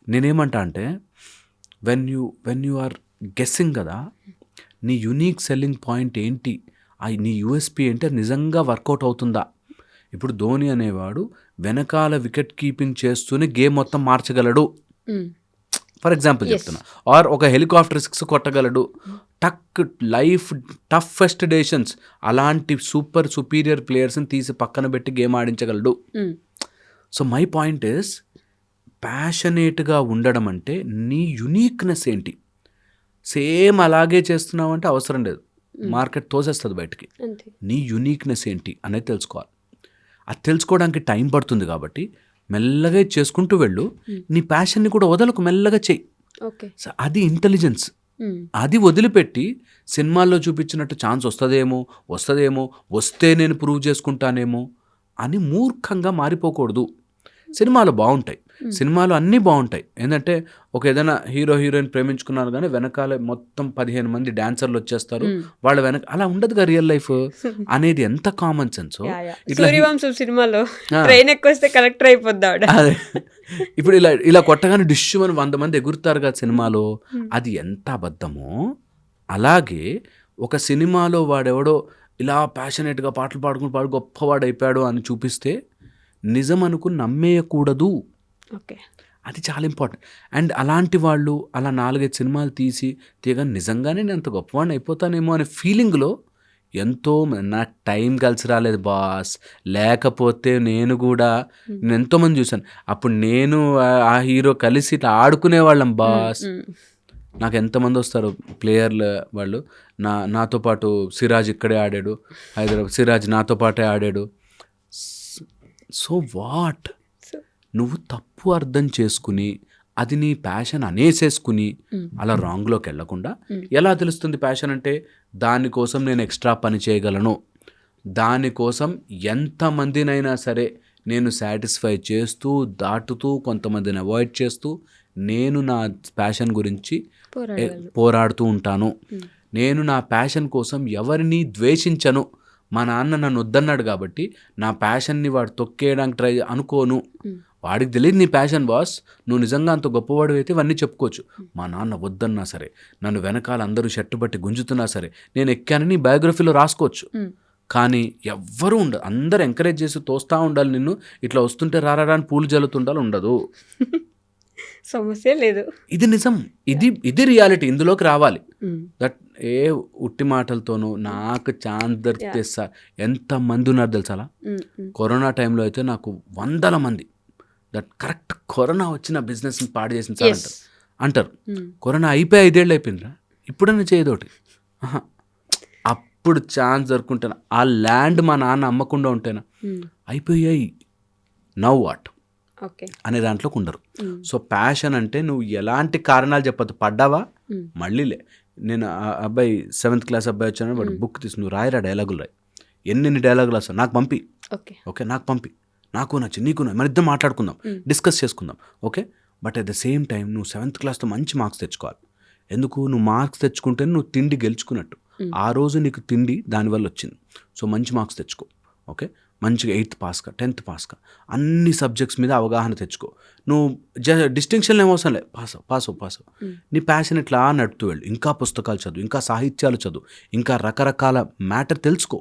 నేనేమంటా అంటే, వెన్ యూ ఆర్ గెస్సింగ్ కదా, నీ యునీక్ సెల్లింగ్ పాయింట్ ఏంటి, నీ యూఎస్పీ ఏంటి, అది నిజంగా వర్కౌట్ అవుతుందా? ఇప్పుడు ధోని అనేవాడు వెనకాల వికెట్ కీపింగ్ చేస్తూనే గేమ్ మొత్తం మార్చగలడు, ఫర్ ఎగ్జాంపుల్ చెప్తున్నా. ఆర్ ఒక హెలికాప్టర్ 6 కొట్టగలడు, లైఫ్ టఫెస్ట్ డెసిషన్స్, అలాంటి సుపీరియర్ ప్లేయర్స్ని తీసి పక్కన పెట్టి గేమ్ ఆడించగలడు. సో మై పాయింట్ ఇస్, ప్యాషనేట్గా ఉండడం అంటే నీ యునీక్నెస్ ఏంటి? సేమ్ అలాగే చేస్తున్నావు అంటే అవసరం లేదు, మార్కెట్ తోసేస్తుంది బయటికి. నీ యునీక్నెస్ ఏంటి అనేది తెలుసుకోవాలి. అది తెలుసుకోవడానికి టైం పడుతుంది కాబట్టి మెల్లగా చేసుకుంటూ వెళ్ళు. నీ ప్యాషన్ని కూడా వదలకు, మెల్లగా చెయ్యి. సో అది ఇంటెలిజెన్స్. అది వదిలిపెట్టి సినిమాల్లో చూపించినట్టు ఛాన్స్ వస్తుందేమో, వస్తే నేను ప్రూవ్ చేసుకుంటానేమో అని మూర్ఖంగా మారిపోకూడదు. సినిమాలు బాగుంటాయి, సినిమాలు అన్నీ బాగుంటాయి. ఏంటంటే ఏదైనా హీరో హీరోయిన్ ప్రేమించుకున్నారు కానీ వెనకాల మొత్తం 15 మంది డాన్సర్లు వచ్చేస్తారు, వాళ్ళ వెనక అలా ఉండదుగా రియల్ లైఫ్ అనేది. ఎంత కామన్ సెన్స్. సూర్యవంశం సినిమాలో ట్రైన్ ఎక్కువస్తే కలెక్టర్ అయిపోద్దాడు. ఇప్పుడు ఇలా కొట్టగానే డిష్ అని 100 మంది ఎగురుతారు కదా సినిమాలో, అది ఎంత అబద్ధమో. అలాగే ఒక సినిమాలో వాడెవడో ఇలా ప్యాషనేట్గా పాటలు పాడుకుని గొప్పవాడు అయిపోయాడు అని చూపిస్తే నిజం అనుకుని నమ్మేయకూడదు. అది చాలా ఇంపార్టెంట్. అండ్ అలాంటి వాళ్ళు అలా 4-5 సినిమాలు తీయగా నిజంగానే నేను అంత గొప్పవాడిని అయిపోతానేమో అనే ఫీలింగ్లో ఎంతో, నాకు టైం కలిసి రాలేదు బాస్, లేకపోతే నేను ఎంతోమంది చూశాను. అప్పుడు నేను ఆ హీరో కలిసి ఇట్లా ఆడుకునేవాళ్ళం బాస్. నాకు ఎంతమంది వస్తారు ప్లేయర్లు, వాళ్ళు నాతో పాటు. సిరాజ్ ఇక్కడే ఆడాడు, హైదరాబాద్ సిరాజ్ నాతో పాటే ఆడాడు. సో వాట్, నువ్వు తప్పు అర్థం చేసుకుని అది నీ ప్యాషన్ అనేసేసుకుని అలా రాంగ్లోకి వెళ్ళకుండా, ఎలా తెలుస్తుంది ప్యాషన్ అంటే? దానికోసం నేను ఎక్స్ట్రా పని చేయగలను, దానికోసం ఎంతమందినైనా సరే నేను సాటిస్ఫై చేస్తూ, దాటుతూ, కొంతమందిని అవాయిడ్ చేస్తూ నేను నా ప్యాషన్ గురించి పోరాడుతూ ఉంటాను. నేను నా ప్యాషన్ కోసం ఎవరిని ద్వేషించను. మా నాన్న నన్ను వద్దన్నాడు కాబట్టి నా ప్యాషన్ని వాడు తొక్కేయడానికి అనుకోను. వాడికి తెలియదు నీ ప్యాషన్ బాస్, నువ్వు నిజంగా అంత గొప్పవాడు అయితే ఇవన్నీ చెప్పుకోవచ్చు. మా నాన్న వద్దన్నా సరే, నన్ను వెనకాల అందరూ షర్టు బట్టి గుంజుతున్నా సరే నేను ఎక్కానని బయోగ్రఫీలో రాసుకోవచ్చు. కానీ ఎవ్వరూ ఉండదు, అందరూ ఎంకరేజ్ చేసి తోస్తూ ఉండాలి నిన్ను, ఇట్లా వస్తుంటే రారా అని పూలు జల్లుతుండాలి ఉండదు. సమస్య లేదు. ఇది నిజం, ఇది రియాలిటీ, ఇందులోకి రావాలి. దట్ ఏ ఉట్టి మాటలతోనూ నాకు ఛాన్స్ దొరికితే సార్ ఎంతమంది ఉన్నారు తెలుసా అలా. కరోనా టైంలో అయితే నాకు 100 మంది దట్ కరెక్ట్ కరోనా వచ్చిన బిజినెస్ పాడు చేసిన సార్ అంటారు. కరోనా అయిపోయి 5 ఏళ్ళు అయిపోయిందిరా, ఇప్పుడన్నా చేయదోటి. అప్పుడు ఛాన్స్ దొరుకుంటాను. ఆ ల్యాండ్ మా నాన్న అమ్మకుండా ఉంటేనా అయిపోయాయి, నవ్ వాట్ అనే దాంట్లోకి ఉండరు. సో ప్యాషన్ అంటే నువ్వు ఎలాంటి కారణాలు చెప్పద్దు, పడ్డావా మళ్ళీలే. నేను అబ్బాయి 7th క్లాస్ అబ్బాయి వచ్చాను, వాడు బుక్ తీసి నువ్వు రాయిరా, డైలాగులు రాయి, ఎన్ని డైలాగులు వస్తాయి నాకు పంపి, ఓకే నాకు పంపి, నాకు నచ్చి నీకు మన ఇద్దరం మాట్లాడుకుందాం, డిస్కస్ చేసుకుందాం, okay. But at the same time నువ్వు 7th క్లాస్తో మంచి మార్క్స్ తెచ్చుకోవాలి. ఎందుకు? నువ్వు మార్క్స్ తెచ్చుకుంటే నువ్వు తిండి గెలుచుకున్నట్టు. ఆ రోజు నీకు తిండి దానివల్ల వచ్చింది. సో మంచి మార్క్స్ తెచ్చుకో, ఓకే. మంచిగా 8th పాస్గా 10th పాస్గా అన్ని సబ్జెక్ట్స్ మీద అవగాహన తెచ్చుకో. నువ్వు డిస్టింక్షన్లు ఏమవసరం లేదు, పాస్. నీ ప్యాషన్ ఇట్లా నడుపుతూ వెళ్ళు. ఇంకా పుస్తకాలు చదువు, ఇంకా సాహిత్యాలు చదువు, ఇంకా రకరకాల మ్యాటర్ తెలుసుకో.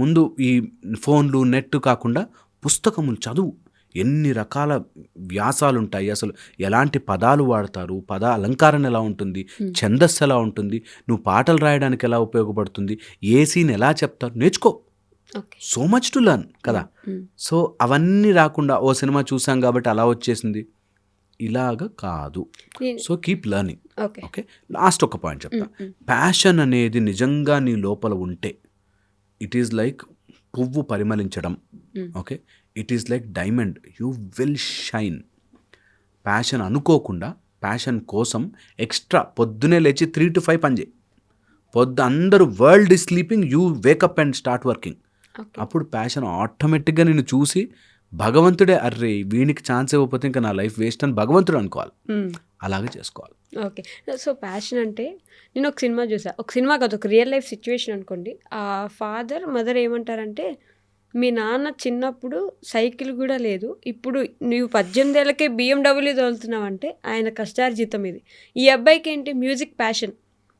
ముందు ఈ ఫోన్లు నెట్ కాకుండా పుస్తకములు చదువు. ఎన్ని రకాల వ్యాసాలు ఉంటాయి, అసలు ఎలాంటి పదాలు వాడతారు, పద అలంకారం ఎలా ఉంటుంది, ఛందస్సు ఎలా ఉంటుంది, నువ్వు పాటలు రాయడానికి ఎలా ఉపయోగపడుతుంది, ఏ సీన్ ఎలా చెప్తారు, నేర్చుకో. సో మచ్ టు లర్న్ కదా. సో అవన్నీ రాకుండా ఓ సినిమా చూసాం కాబట్టి అలా వచ్చేసింది, ఇలాగ కాదు. So keep learning, okay. Last ఒక పాయింట్ చెప్తా. ప్యాషన్ అనేది నిజంగా నీ లోపల ఉంటే ఇట్ ఈస్ లైక్ పువ్వు పరిమళించడం, okay. It is like diamond, you will shine. Passion అనుకోకుండా ప్యాషన్ కోసం ఎక్స్ట్రా పొద్దునే లేచి 3 to 5 పని చేయి. అందరూ world is sleeping, you wake up and start working. అప్పుడు ప్యాషన్ ఆటోమేటిక్గా నిన్ను చూసి భగవంతుడే అర్రే వీనికి ఛాన్స్ ఇవ్వకపోతే ఇంకా నా లైఫ్ వేస్ట్ అని భగవంతుడు అనుకోవాలి. అలాగే చేసుకోవాలి. ఓకే. సో ప్యాషన్ అంటే నేను ఒక సినిమా చూసా, ఒక సినిమా కాదు, ఒక రియల్ లైఫ్ సిచ్యువేషన్ అనుకోండి. ఆ ఫాదర్ మదర్ ఏమంటారంటే, మీ నాన్న చిన్నప్పుడు సైకిల్ కూడా లేదు, ఇప్పుడు నువ్వు 18 ఏళ్ళకే BMW తోలుతున్నావు అంటే ఆయన కష్టార్జితం ఇది. ఈ అబ్బాయికి ఏంటి, మ్యూజిక్ ప్యాషన్.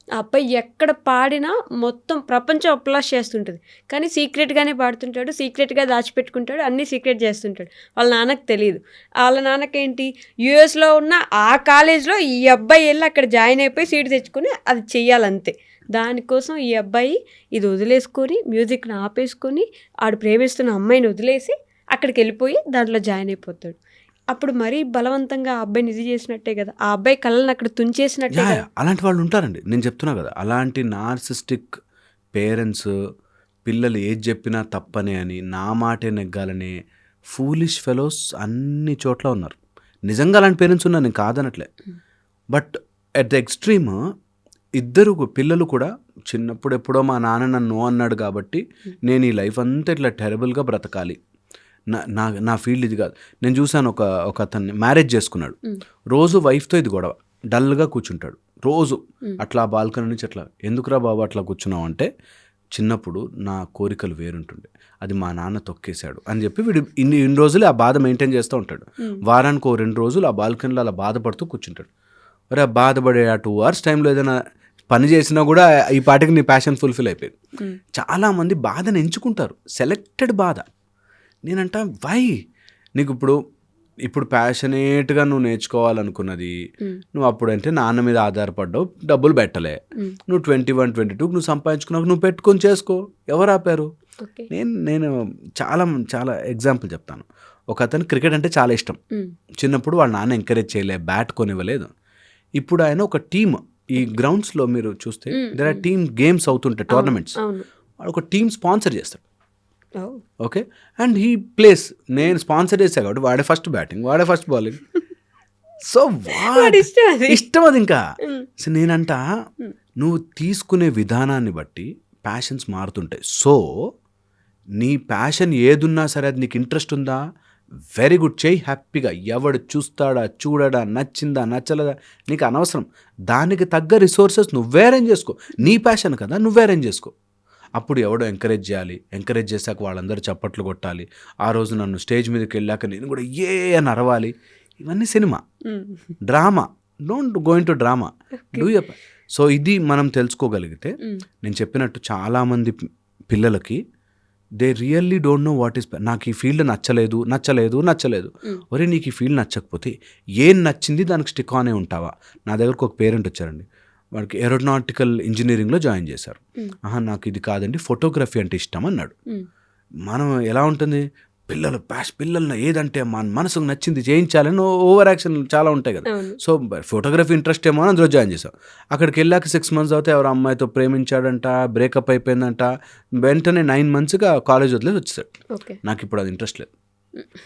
ఆ అబ్బాయి ఎక్కడ పాడినా మొత్తం ప్రపంచం అప్లాస్ చేస్తుంటుంది, కానీ సీక్రెట్గానే పాడుతుంటాడు, సీక్రెట్గా దాచిపెట్టుకుంటాడు, అన్నీ సీక్రెట్ చేస్తుంటాడు. వాళ్ళ నాన్నకు తెలియదు. వాళ్ళ నాన్నకేంటి, యూఎస్లో ఉన్న ఆ కాలేజ్లో ఈ అబ్బాయి వెళ్ళి అక్కడ జాయిన్ అయిపోయి సీట్ తెచ్చుకొని అది చెయ్యాలంతే. దానికోసం ఈ అబ్బాయి ఇది వదిలేసుకొని మ్యూజిక్ని ఆపేసుకొని ఆడు ప్రేమిస్తున్న అమ్మాయిని వదిలేసి అక్కడికి వెళ్ళిపోయి దాంట్లో జాయిన్ అయిపోతాడు. అప్పుడు మరీ బలవంతంగా ఆ అబ్బాయిని ఇది చేసినట్టే కదా, ఆ అబ్బాయి కళ్ళని అక్కడ తుంచేసినట్టే. అలాంటి వాళ్ళు ఉంటారండి, నేను చెప్తున్నా కదా. అలాంటి నార్సిస్టిక్ పేరెంట్స్ పిల్లలు ఏది చెప్పినా తప్పనే అని, నా మాటే నెగ్గాలని ఫూలిష్ ఫెలోస్ అన్ని చోట్ల ఉన్నారు. నిజంగా అలాంటి పేరెంట్స్ ఉన్నారు, నేను కాదనట్లే. బట్ అట్ ద ఎక్స్ట్రీమ్ ఇద్దరు పిల్లలు కూడా చిన్నప్పుడు ఎప్పుడో మా నాన్న నన్ను అన్నాడు కాబట్టి నేను ఈ లైఫ్ అంతా ఇట్లా టెరబుల్గా బ్రతకాలి, నా ఫీల్డ్ ఇది కాదు. నేను చూశాను ఒక అతన్ని మ్యారేజ్ చేసుకున్నాడు, రోజు వైఫ్తో ఇది గొడవ, డల్గా కూర్చుంటాడు రోజు అట్లా బాల్కనీ నుంచి. అట్లా ఎందుకురా బాబు అట్లా కూర్చున్నావు అంటే, చిన్నప్పుడు నా కోరికలు వేరుంటుండే, అది మా నాన్న తొక్కేశాడు అని చెప్పి వీడు ఇన్ని రోజులు ఆ బాధ మెయింటైన్ చేస్తూ ఉంటాడు. వారానికి 2 రోజులు ఆ బాల్కనీలో అలా బాధపడుతూ కూర్చుంటాడు. మరి ఆ బాధపడే ఆ 2 hours టైంలో ఏదైనా పని చేసినా కూడా ఈ పాటికి నీ ప్యాషన్ ఫుల్ఫిల్ అయిపోయింది. చాలామంది బాధను ఎంచుకుంటారు, సెలెక్టెడ్ బాధ. నేనంట వై నీకు ఇప్పుడు ప్యాషనేట్గా నువ్వు నేర్చుకోవాలనుకున్నది, నువ్వు అప్పుడంటే నాన్న మీద ఆధారపడ్డావు, డబ్బులు పెట్టలే, నువ్వు 21, 22 నువ్వు సంపాదించుకున్నావు, నువ్వు పెట్టుకొని చేసుకో, ఎవరు ఆపారు? నేను చాలా ఎగ్జాంపుల్ చెప్తాను. ఒక అతను క్రికెట్ అంటే చాలా ఇష్టం, చిన్నప్పుడు వాళ్ళ నాన్న ఎంకరేజ్ చేయలే, బ్యాట్ కొనివ్వలేదు. ఇప్పుడు ఆయన ఒక టీమ్, ఈ గ్రౌండ్స్లో మీరు చూస్తే దేర్ ఆర్ టీమ్ గేమ్స్ అవుతుంటాయి, టోర్నమెంట్స్, వాడు ఒక టీమ్ స్పాన్సర్ చేస్తాడు, ఓకే. అండ్ హీ ప్లేస్, నేను స్పాన్సర్ చేసా కాబట్టి వాడే ఫస్ట్ బ్యాటింగ్, వాడే ఫస్ట్ బౌలింగ్. సో ఇష్టం అది ఇంకా. సో నేనంట నువ్వు తీసుకునే విధానాన్ని బట్టి ప్యాషన్స్ మారుతుంటాయి. సో నీ ప్యాషన్ ఏదున్నా సరే అది నీకు ఇంట్రెస్ట్ ఉందా, వెరీ గుడ్, చేయి హ్యాపీగా. ఎవడు చూస్తాడా చూడడా, నచ్చిందా నచ్చలేదా నీకు అనవసరం. దానికి తగ్గ రిసోర్సెస్ నువ్వే అరేంజ్ చేసుకో. నీ ప్యాషన్ కదా, నువ్వే అరేంజ్ చేసుకో. అప్పుడు ఎవడో ఎంకరేజ్ చేయాలి, ఎంకరేజ్ చేశాక వాళ్ళందరూ చప్పట్లు కొట్టాలి, ఆ రోజు నన్ను స్టేజ్ మీదకి వెళ్ళాక నేను కూడా ఏ అని అరవాలి. ఇవన్నీ cinema, drama. Don't going to drama, do your. So ఇది మనం తెలుసుకోగలిగితే, నేను చెప్పినట్టు చాలామంది పిల్లలకి they really don't know what is. నాకు ఈ ఫీల్డ్ నచ్చలేదు. ఒరే నీకు ఈ ఫీల్డ్ నచ్చకపోతే ఏం నచ్చింది దానికి స్టిక్ ఆనే ఉంటావా? నా దగ్గరకు ఒక పేరెంట్ వచ్చారండి, వాడికి ఏరోనాటికల్ ఇంజనీరింగ్లో జాయిన్ చేశారు. నాకు ఇది కాదండి, ఫోటోగ్రఫీ అంటే ఇష్టం అన్నాడు. మనం ఎలా ఉంటుంది, పిల్లల్ని ఏదంటే మన మనసుకు నచ్చింది చేయించాలని ఓవర్ యాక్షన్ చాలా ఉంటాయి కదా. సో ఫోటోగ్రఫీ ఇంట్రెస్ట్ ఏమో అని అందులో జాయిన్ చేసాం. అక్కడికి వెళ్ళాక 6 months అవుతే ఎవరు అమ్మాయితో ప్రేమించాడంట, బ్రేకప్ అయిపోయిందంట. వెంటనే 9 monthsగా కాలేజ్ వదిలేసి వచ్చేసాడు. నాకు ఇప్పుడు అది ఇంట్రెస్ట్ లేదు,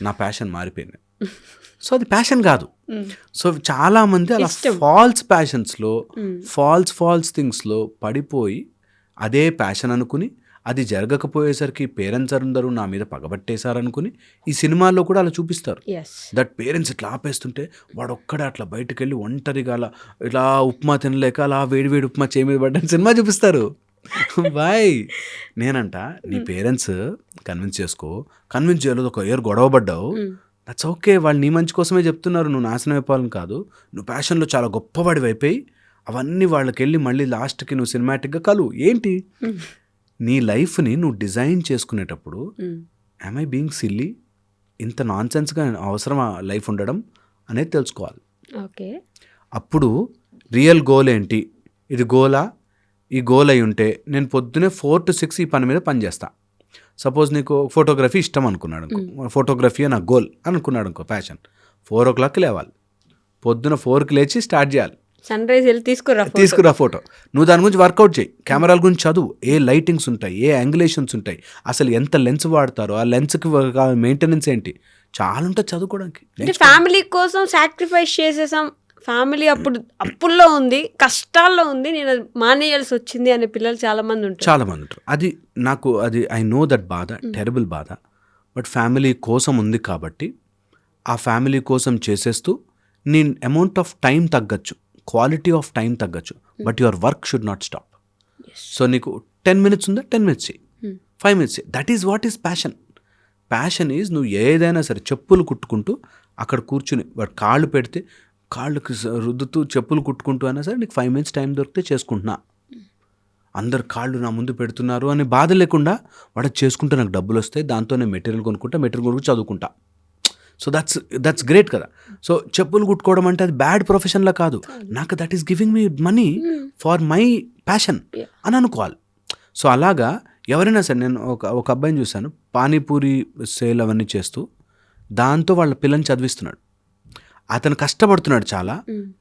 నా ప్యాషన్ మారిపోయింది. సో అది ప్యాషన్ కాదు. సో చాలామంది అలా ఫాల్స్ ప్యాషన్స్లో ఫాల్స్ థింగ్స్లో పడిపోయి అదే ప్యాషన్ అనుకుని అది జరగకపోయేసరికి పేరెంట్స్ అందరూ నా మీద పగబట్టేశారనుకుని ఈ సినిమాల్లో కూడా అలా చూపిస్తారు. దట్ పేరెంట్స్ ఇట్లా ఆపేస్తుంటే వాడు ఒక్కడే అట్లా బయటకు వెళ్ళి ఒంటరిగా అలా ఇలా ఉప్మా తినలేక అలా వేడి ఉప్మా చేయి మీద పడ్డని సినిమా చూపిస్తారు. బాయ్ నేనంట, నీ పేరెంట్స్ కన్విన్స్ చేయలేదు, ఒక ఇయర్ గొడవ పడ్డావు, దట్స్ ఓకే. వాళ్ళు నీ మంచి కోసమే చెప్తున్నారు, నువ్వు నాశనం అయిపోవాలని కాదు. నువ్వు ప్యాషన్లో చాలా గొప్పవాడివి అయిపోయి అవన్నీ వాళ్ళకి వెళ్ళి మళ్ళీ లాస్ట్కి నువ్వు సినిమాటిక్గా కలువు. ఏంటి నీ లైఫ్ని నువ్వు డిజైన్ చేసుకునేటప్పుడు యామ్ ఐ బీయింగ్ సిల్లీ, ఇంత నాన్ సెన్స్గా అవసరమా లైఫ్ ఉండడం అనేది తెలుసుకోవాలి. ఓకే, అప్పుడు రియల్ గోల్ ఏంటి, ఇది గోలా, ఈ గోల్ అయి ఉంటే నేను పొద్దునే 4 to 6 ఈ పని మీద పనిచేస్తా. సపోజ్ నీకు ఫోటోగ్రఫీ ఇష్టం అనుకున్నాడు అనుకో, ఫోటోగ్రఫీ నా గోల్ అనుకున్నాడు అనుకో, ప్యాషన్, 4 o'clock లేవాలి, పొద్దున 4కి లేచి స్టార్ట్ చేయాలి. సన్ రైజ్ వెళ్ళి తీసుకురా ఫోటో. నువ్వు దాని గురించి వర్కౌట్ చేయి, కెమెరాల గురించి చదువు, ఏ లైటింగ్స్ ఉంటాయి, ఏ యాంగులేషన్స్ ఉంటాయి, అసలు ఎంత లెన్స్ వాడతారో, ఆ లెన్స్కి మెయింటెనెన్స్ ఏంటి, చాలా ఉంటుంది చదువుకోవడానికి. అంటే ఫ్యామిలీ కోసం సాక్రిఫైస్ చేసేసాం, ఫ్యామిలీ అప్పుల్లో ఉంది, కష్టాల్లో ఉంది, నేను మానేయాల్సి వచ్చింది అనే పిల్లలు చాలా మంది ఉంటారు. అది ఐ నో దట్ బాధ, టెరబుల్ బాధ. బట్ ఫ్యామిలీ కోసం ఉంది కాబట్టి ఆ ఫ్యామిలీ కోసం చేసేస్తూ నీ అమౌంట్ ఆఫ్ టైం తగ్గచ్చు, క్వాలిటీ ఆఫ్ టైం తగ్గచ్చు, but your work should not stop. So నీకు 10 minutes ఉందా, 10 minutes చేయి, 5 minutes చేయి. That is what is passion. Passion is నువ్వు ఏదైనా సరే చెప్పులు కుట్టుకుంటూ అక్కడ కూర్చుని వాడు కాళ్ళు పెడితే కాళ్ళకి రుద్దుతూ చెప్పులు కుట్టుకుంటూ అయినా సరే నీకు 5 minutes టైం దొరికితే చేసుకుంటున్నా, అందరు కాళ్ళు నా ముందు పెడుతున్నారు అనే బాధ లేకుండా వాడు చేసుకుంటే నాకు డబ్బులు వస్తాయి, దాంతో నేను మెటీరియల్ కొనుక్కుంటూ చదువుకుంటా. సో దట్స్ గ్రేట్ కదా. సో చెప్పులు కుట్టుకోవడం అంటే అది బ్యాడ్ ప్రొఫెషన్లా కాదు, నాకు that is giving me money for my passion అని అనుకోవాలి. సో అలాగా ఎవరైనా సరే, నేను ఒక అబ్బాయిని చూశాను, పానీపూరి సేల్ అవన్నీ చేస్తూ దాంతో వాళ్ళ పిల్లల్ని చదివిస్తున్నాడు. అతను కష్టపడుతున్నాడు చాలా,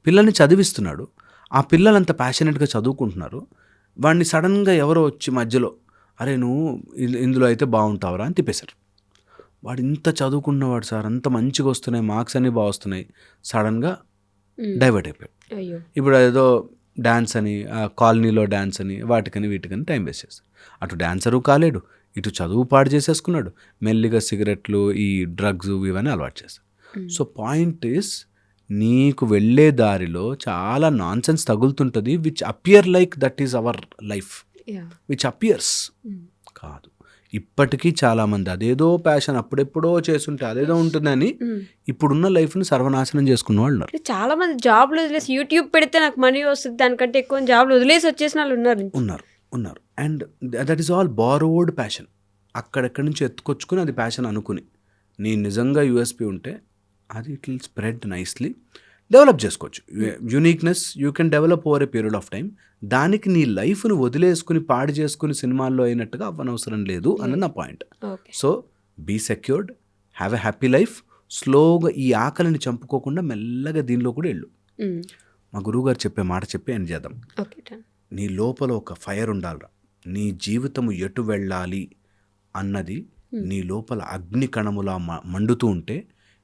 పిల్లల్ని చదివిస్తున్నాడు. ఆ పిల్లలంత ప్యాషనెట్గా చదువుకుంటున్నారు. వాడిని సడన్గా ఎవరో వచ్చి మధ్యలో, అరే నువ్వు ఇందులో అయితే బాగుంటావురా అని తిప్పేశారు. వాడు ఇంత చదువుకున్నవాడు సార్, అంత మంచిగా వస్తున్నాయి మార్క్స్ అన్నీ బాగా వస్తున్నాయి, సడన్గా డైవర్ట్ అయిపోయాడు. ఇప్పుడు ఏదో డ్యాన్స్ అని, కాలనీలో డ్యాన్స్ అని, వీటికని టైం వేస్ట్ చేస్తాడు. అటు డ్యాన్సరు కాలేడు, ఇటు చదువు పాడు చేసేసుకున్నాడు, మెల్లిగా సిగరెట్లు, ఈ డ్రగ్స్ ఇవన్నీ అలవాటు చేస్తాడు. సో పాయింట్ ఈస్, నీకు వెళ్ళే దారిలో చాలా నాన్ సెన్స్ తగులుతుంటుంది, which appear like that is our life, which appears కాదు. ఇప్పటికీ చాలామంది అదేదో ప్యాషన్ అప్పుడెప్పుడో చేస్తుంటే అదేదో ఉంటుందని ఇప్పుడున్న లైఫ్ని సర్వనాశనం చేసుకున్న వాళ్ళు ఉన్నారు. చాలా మంది జాబ్లు వదిలేసి యూట్యూబ్ పెడితే నాకు మనీ వస్తుంది దానికంటే ఎక్కువ జాబ్లు వదిలేసి వచ్చేసిన వాళ్ళు ఉన్నారు. And that is all borrowed passion. అక్కడెక్కడి నుంచి ఎత్తుకొచ్చుకుని అది ప్యాషన్ అనుకుని, నీ నిజంగా యూఎస్పీ ఉంటే అది it will spread nicely, develop చేసుకోవచ్చు. Uniqueness you can develop over a period of time. దానికి నీ లైఫ్ను వదిలేసుకుని పాడు చేసుకుని సినిమాల్లో అయినట్టుగా అవ్వనవసరం లేదు అన్నది నా point. So be secured, have a happy life. స్లోగా ఈ ఆకలిని చంపుకోకుండా మెల్లగా దీనిలో కూడా వెళ్ళు. మా గురువుగారు చెప్పే మాట చెప్పి ఎండ్ చేద్దాం. నీ లోపల ఒక ఫైర్ ఉండాలిరా, నీ జీవితము ఎటు వెళ్ళాలి అన్నది నీ లోపల అగ్ని కణములా మండుతూ ఉంటే